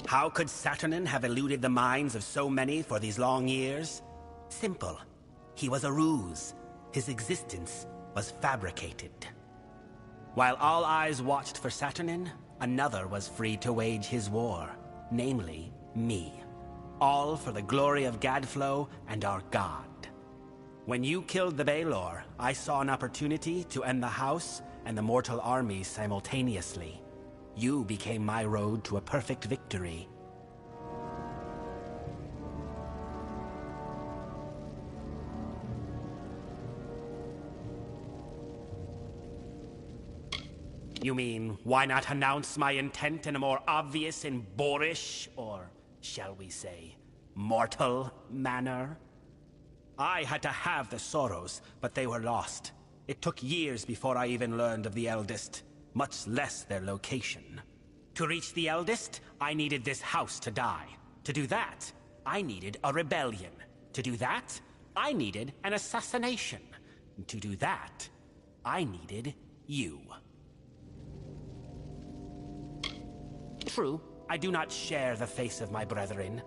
How could Saturnin have eluded the minds of so many for these long years? Simple. He was a ruse. His existence was fabricated. While all eyes watched for Saturnin, another was free to wage his war, namely, me. All for the glory of Gadflow and our god. When you killed the Baelor, I saw an opportunity to end the house and the mortal armies simultaneously. You became my road to a perfect victory. You mean, why not announce my intent in a more obvious and boorish, or shall we say, mortal manner? I had to have the Sorrows, but they were lost. It took years before I even learned of the Eldest. Much less their location. To reach the Eldest, I needed this house to die. To do that, I needed a rebellion. To do that, I needed an assassination. To do that, I needed you. True, I do not share the face of my brethren.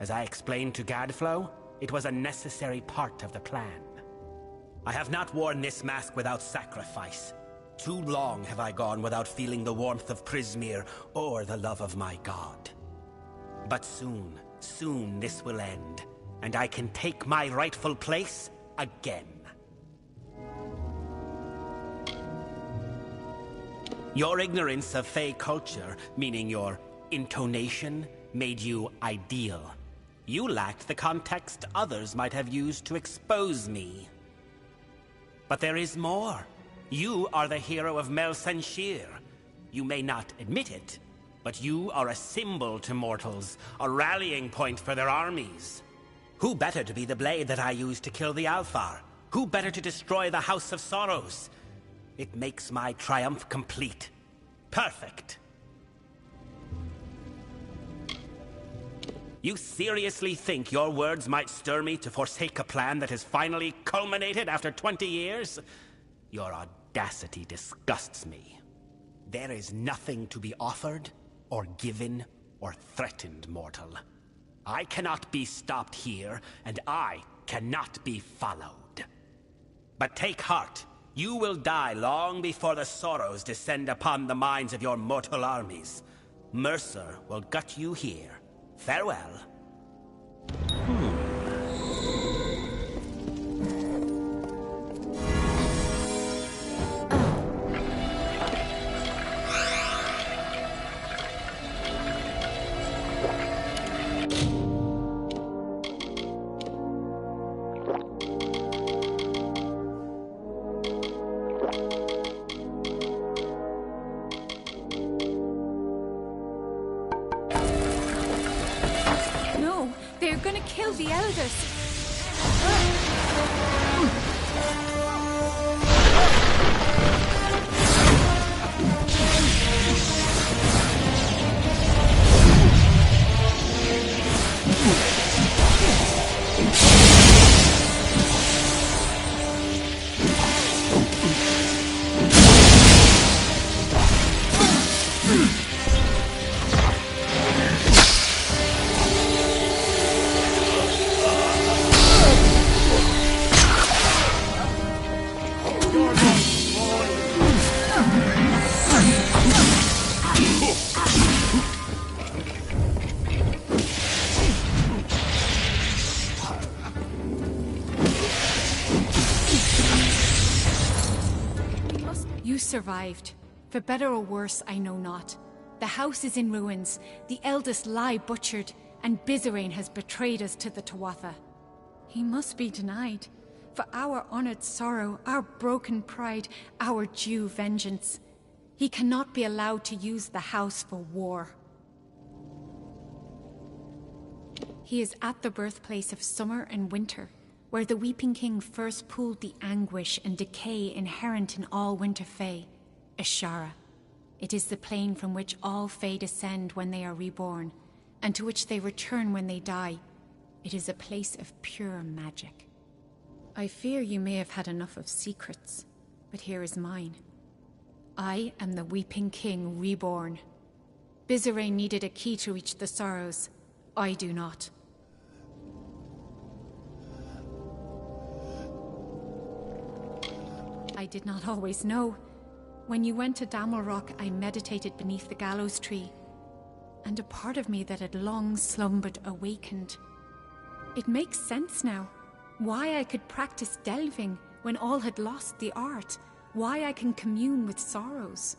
As I explained to Gadflow, it was a necessary part of the plan. I have not worn this mask without sacrifice. Too long have I gone without feeling the warmth of Prismeer or the love of my god. But soon this will end, and I can take my rightful place again. Your ignorance of Fey culture, meaning your intonation, made you ideal. You lacked the context others might have used to expose me. But there is more. You are the hero of Mel Senshir. You may not admit it, but you are a symbol to mortals, a rallying point for their armies. Who better to be the blade that I used to kill the Alfar? Who better to destroy the House of Sorrows? It makes my triumph complete. Perfect. You seriously think your words might stir me to forsake a plan that has finally culminated after 20 years? Your audacity disgusts me. There is nothing to be offered, or given, or threatened, mortal. I cannot be stopped here, and I cannot be followed. But take heart. You will die long before the sorrows descend upon the minds of your mortal armies. Mercer will gut you here. Farewell. They're gonna kill the elders. Survived. For better or worse, I know not. The house is in ruins, the eldest lie butchered, and Bizerain has betrayed us to the Tuatha. He must be denied. For our honored sorrow, our broken pride, our due vengeance. He cannot be allowed to use the house for war. He is at the birthplace of summer and winter, where the Weeping King first pooled the anguish and decay inherent in all winter Fae, Ashara. It is the plane from which all Fae descend when they are reborn, and to which they return when they die. It is a place of pure magic. I fear you may have had enough of secrets, but here is mine. I am the Weeping King reborn. Bizerain needed a key to reach the Sorrows. I do not. I did not always know. When you went to Damelrock, I meditated beneath the gallows tree, and a part of me that had long slumbered awakened. It makes sense now. Why I could practice delving when all had lost the art. Why I can commune with sorrows.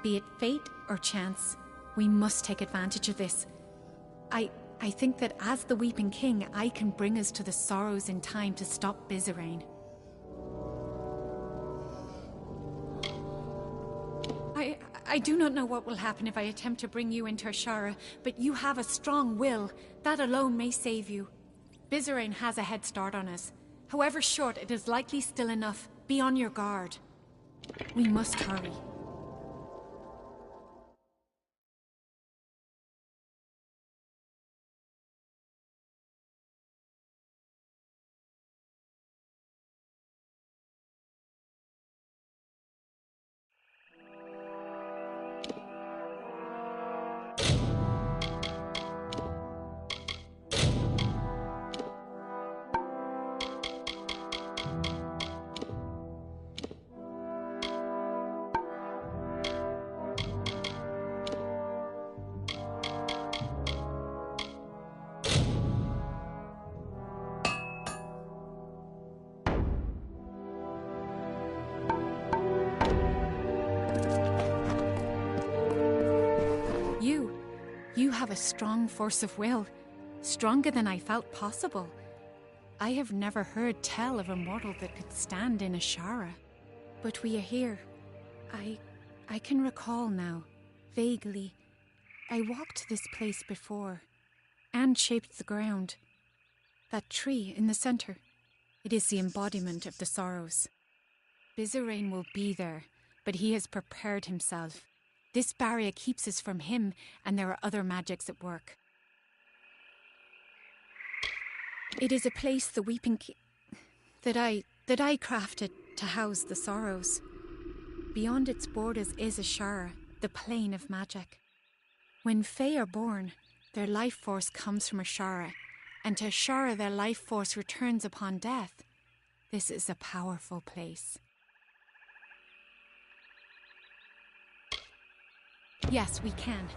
Be it fate or chance, we must take advantage of this. I think that as the Weeping King, I can bring us to the Sorrows in time to stop Bizerain. I do not know what will happen if I attempt to bring you into Ashara, but you have a strong will. That alone may save you. Bizerain has a head start on us. However short, it is likely still enough. Be on your guard. We must hurry. have a strong force of will, stronger than I felt possible. I have never heard tell of a mortal that could stand in Ashara. But we are here. I can recall now, vaguely. I walked this place before, and shaped the ground. That tree in the center, it is the embodiment of the sorrows. Bizarane will be there, but he has prepared himself. This barrier keeps us from him, and there are other magics at work. It is a place the Weeping that I crafted to house the sorrows. Beyond its borders is Ashara, the plane of magic. When Fae are born, their life force comes from Ashara, and to Ashara their life force returns upon death. This is a powerful place. Yes, we can.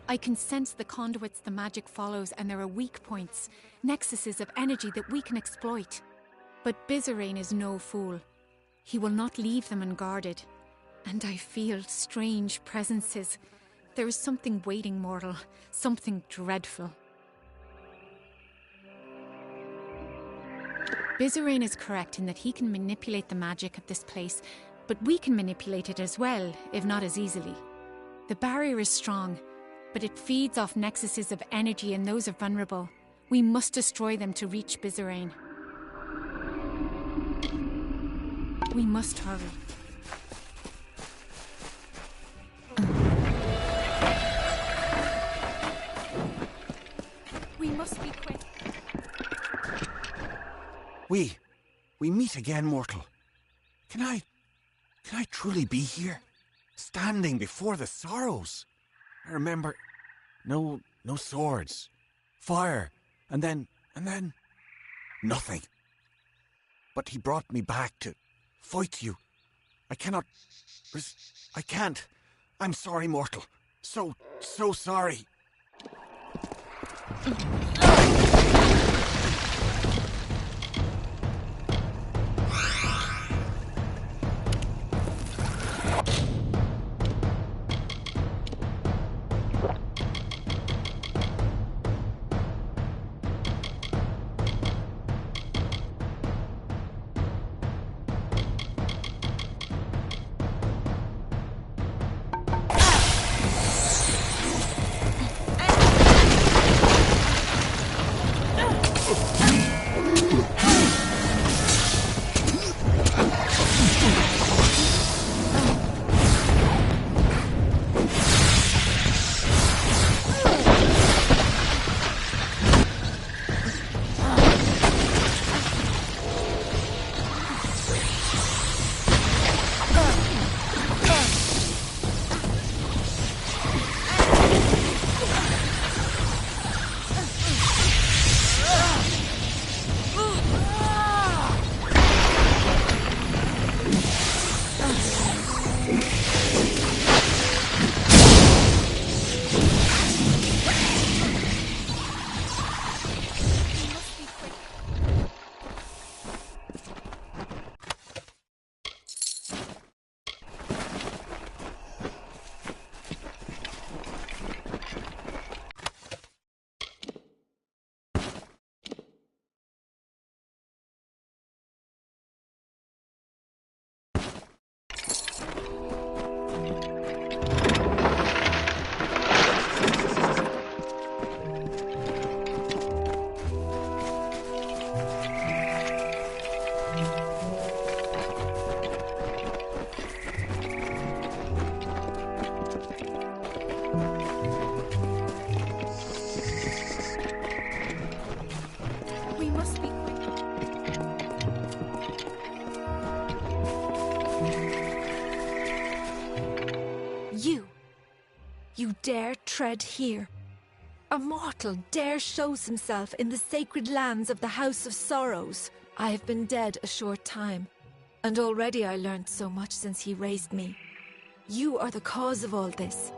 I can sense the conduits the magic follows, and there are weak points, nexuses of energy that we can exploit. But Bizarane is no fool. He will not leave them unguarded. And I feel strange presences. There is something waiting, mortal. Something dreadful. Bizarane is correct in that he can manipulate the magic of this place, but we can manipulate it as well, if not as easily. The barrier is strong, but it feeds off nexuses of energy, and those are vulnerable. We must destroy them to reach Bizarane. We must hurry. We must be quick. We meet again, mortal. Can I truly be here? Standing before the sorrows? I remember no swords, fire, and then nothing. But he brought me back to fight you. I can't. I'm sorry, mortal. So sorry. You dare tread here? A mortal dare shows himself in the sacred lands of the House of Sorrows. I have been dead a short time, and already I learned so much since he raised me. You are the cause of all this.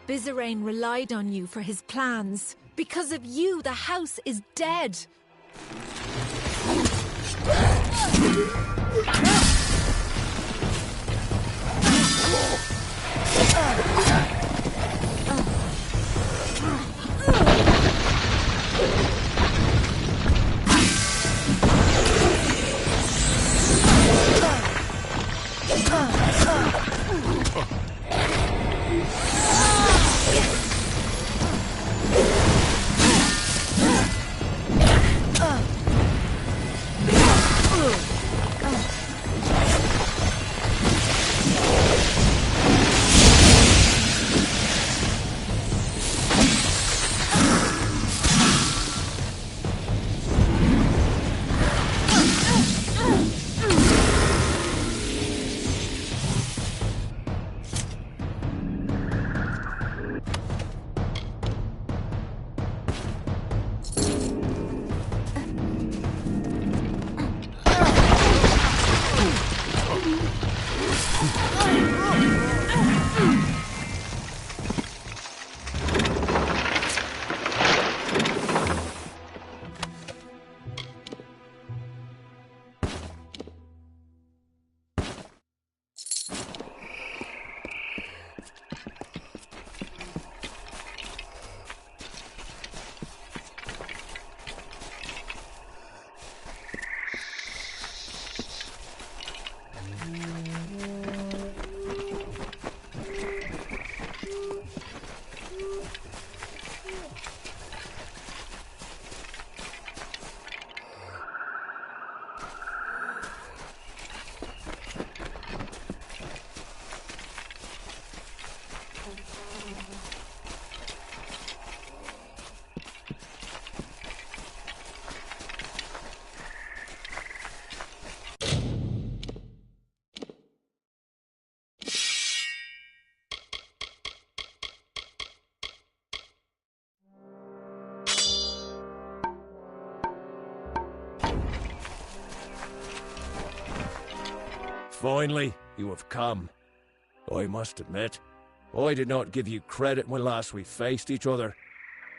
Bizarane relied on you for his plans. Because of you, the house is dead. Finally, you have come. I must admit, I did not give you credit when last we faced each other.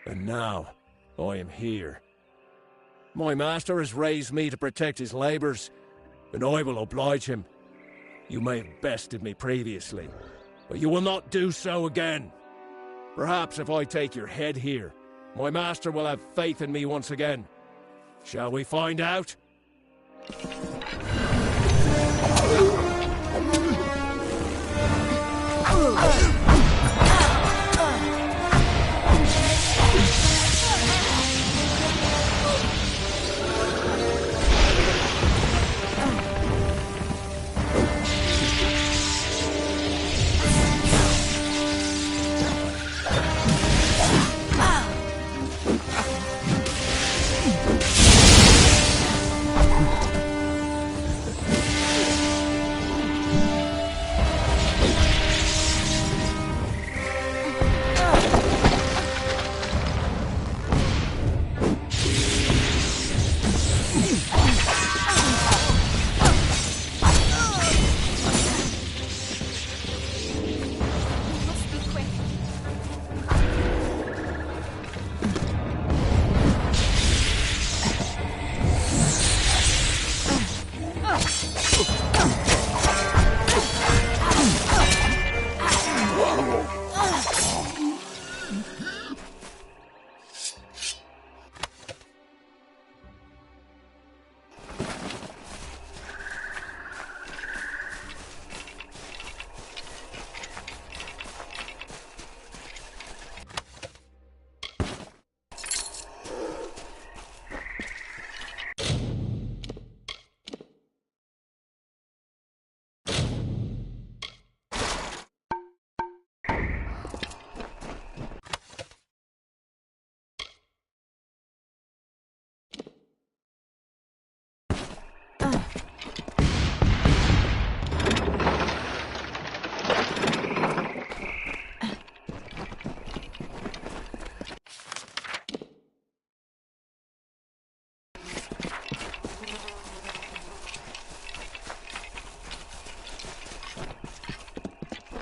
And now, I am here. My master has raised me to protect his labours, and I will oblige him. You may have bested me previously, but you will not do so again. Perhaps if I take your head here, my master will have faith in me once again. Shall we find out?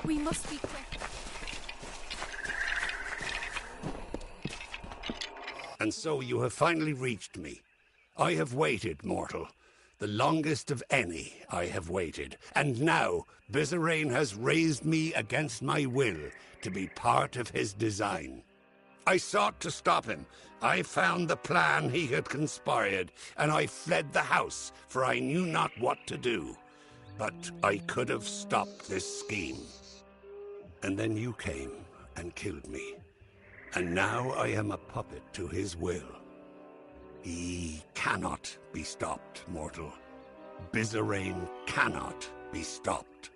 We must be quick. And so you have finally reached me. I have waited, mortal. The longest of any I have waited. And now, Bizarrain has raised me against my will to be part of his design. I sought to stop him. I found the plan he had conspired, and I fled the house, for I knew not what to do. But I could have stopped this scheme. And then you came and killed me. And now I am a puppet to his will. He cannot be stopped, mortal. Bizarrain cannot be stopped.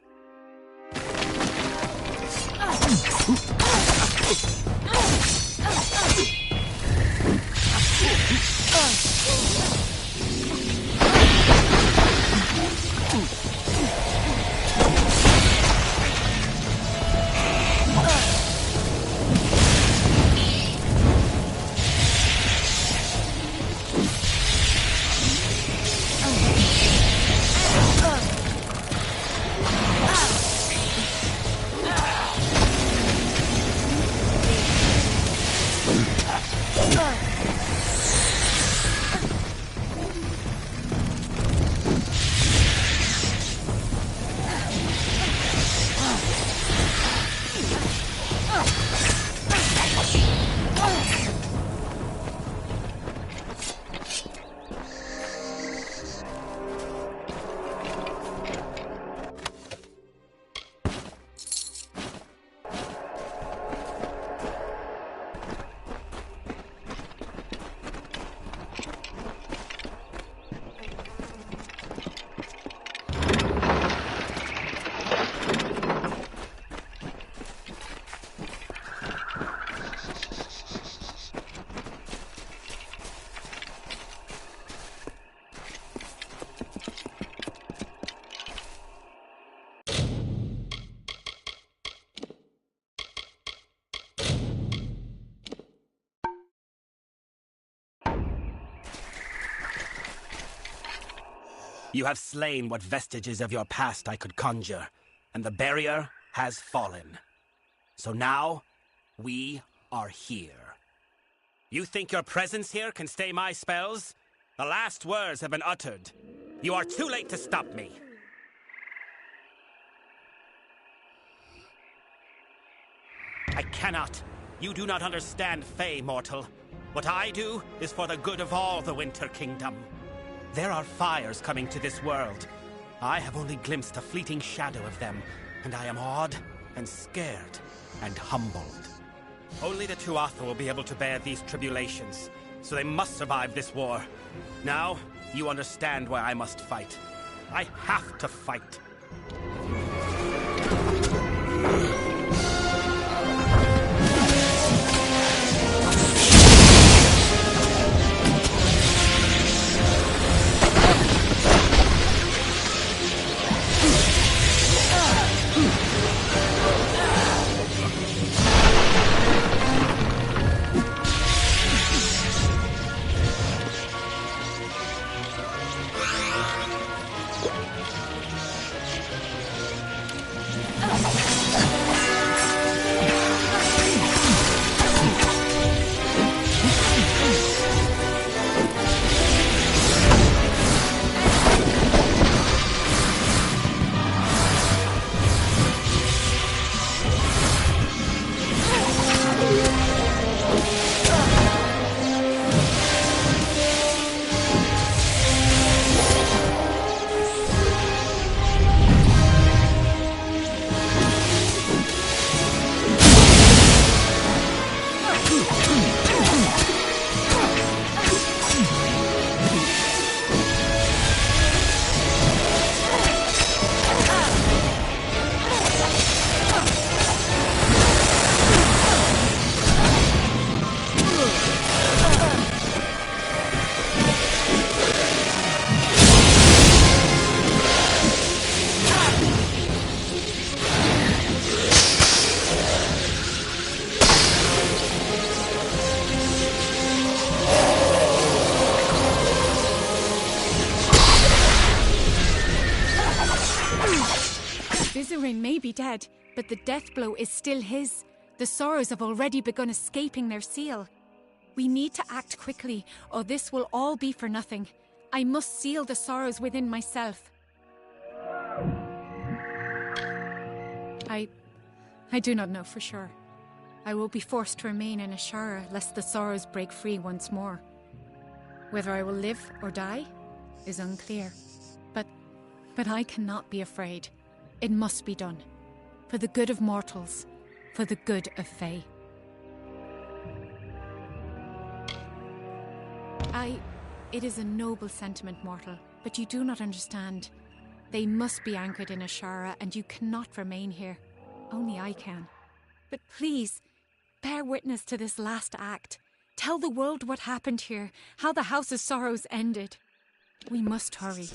You have slain what vestiges of your past I could conjure, and the barrier has fallen. So now, we are here. You think your presence here can stay my spells? The last words have been uttered. You are too late to stop me. I cannot. You do not understand Fey, mortal. What I do is for the good of all the Winter Kingdom. There are fires coming to this world. I have only glimpsed a fleeting shadow of them, and I am awed and scared and humbled. Only the Tuatha will be able to bear these tribulations, so they must survive this war. Now, you understand why I must fight. I have to fight. May be dead, but the death blow is still his. The Sorrows have already begun escaping their seal. We need to act quickly, or this will all be for nothing. I must seal the Sorrows within myself. I do not know for sure. I will be forced to remain in Ashara lest the Sorrows break free once more. Whether I will live or die is unclear. But I cannot be afraid. It must be done. For the good of mortals. For the good of Fae. It is a noble sentiment, mortal, but you do not understand. They must be anchored in Ashara, and you cannot remain here. Only I can. But please, bear witness to this last act. Tell the world what happened here, how the House of Sorrows ended. We must hurry.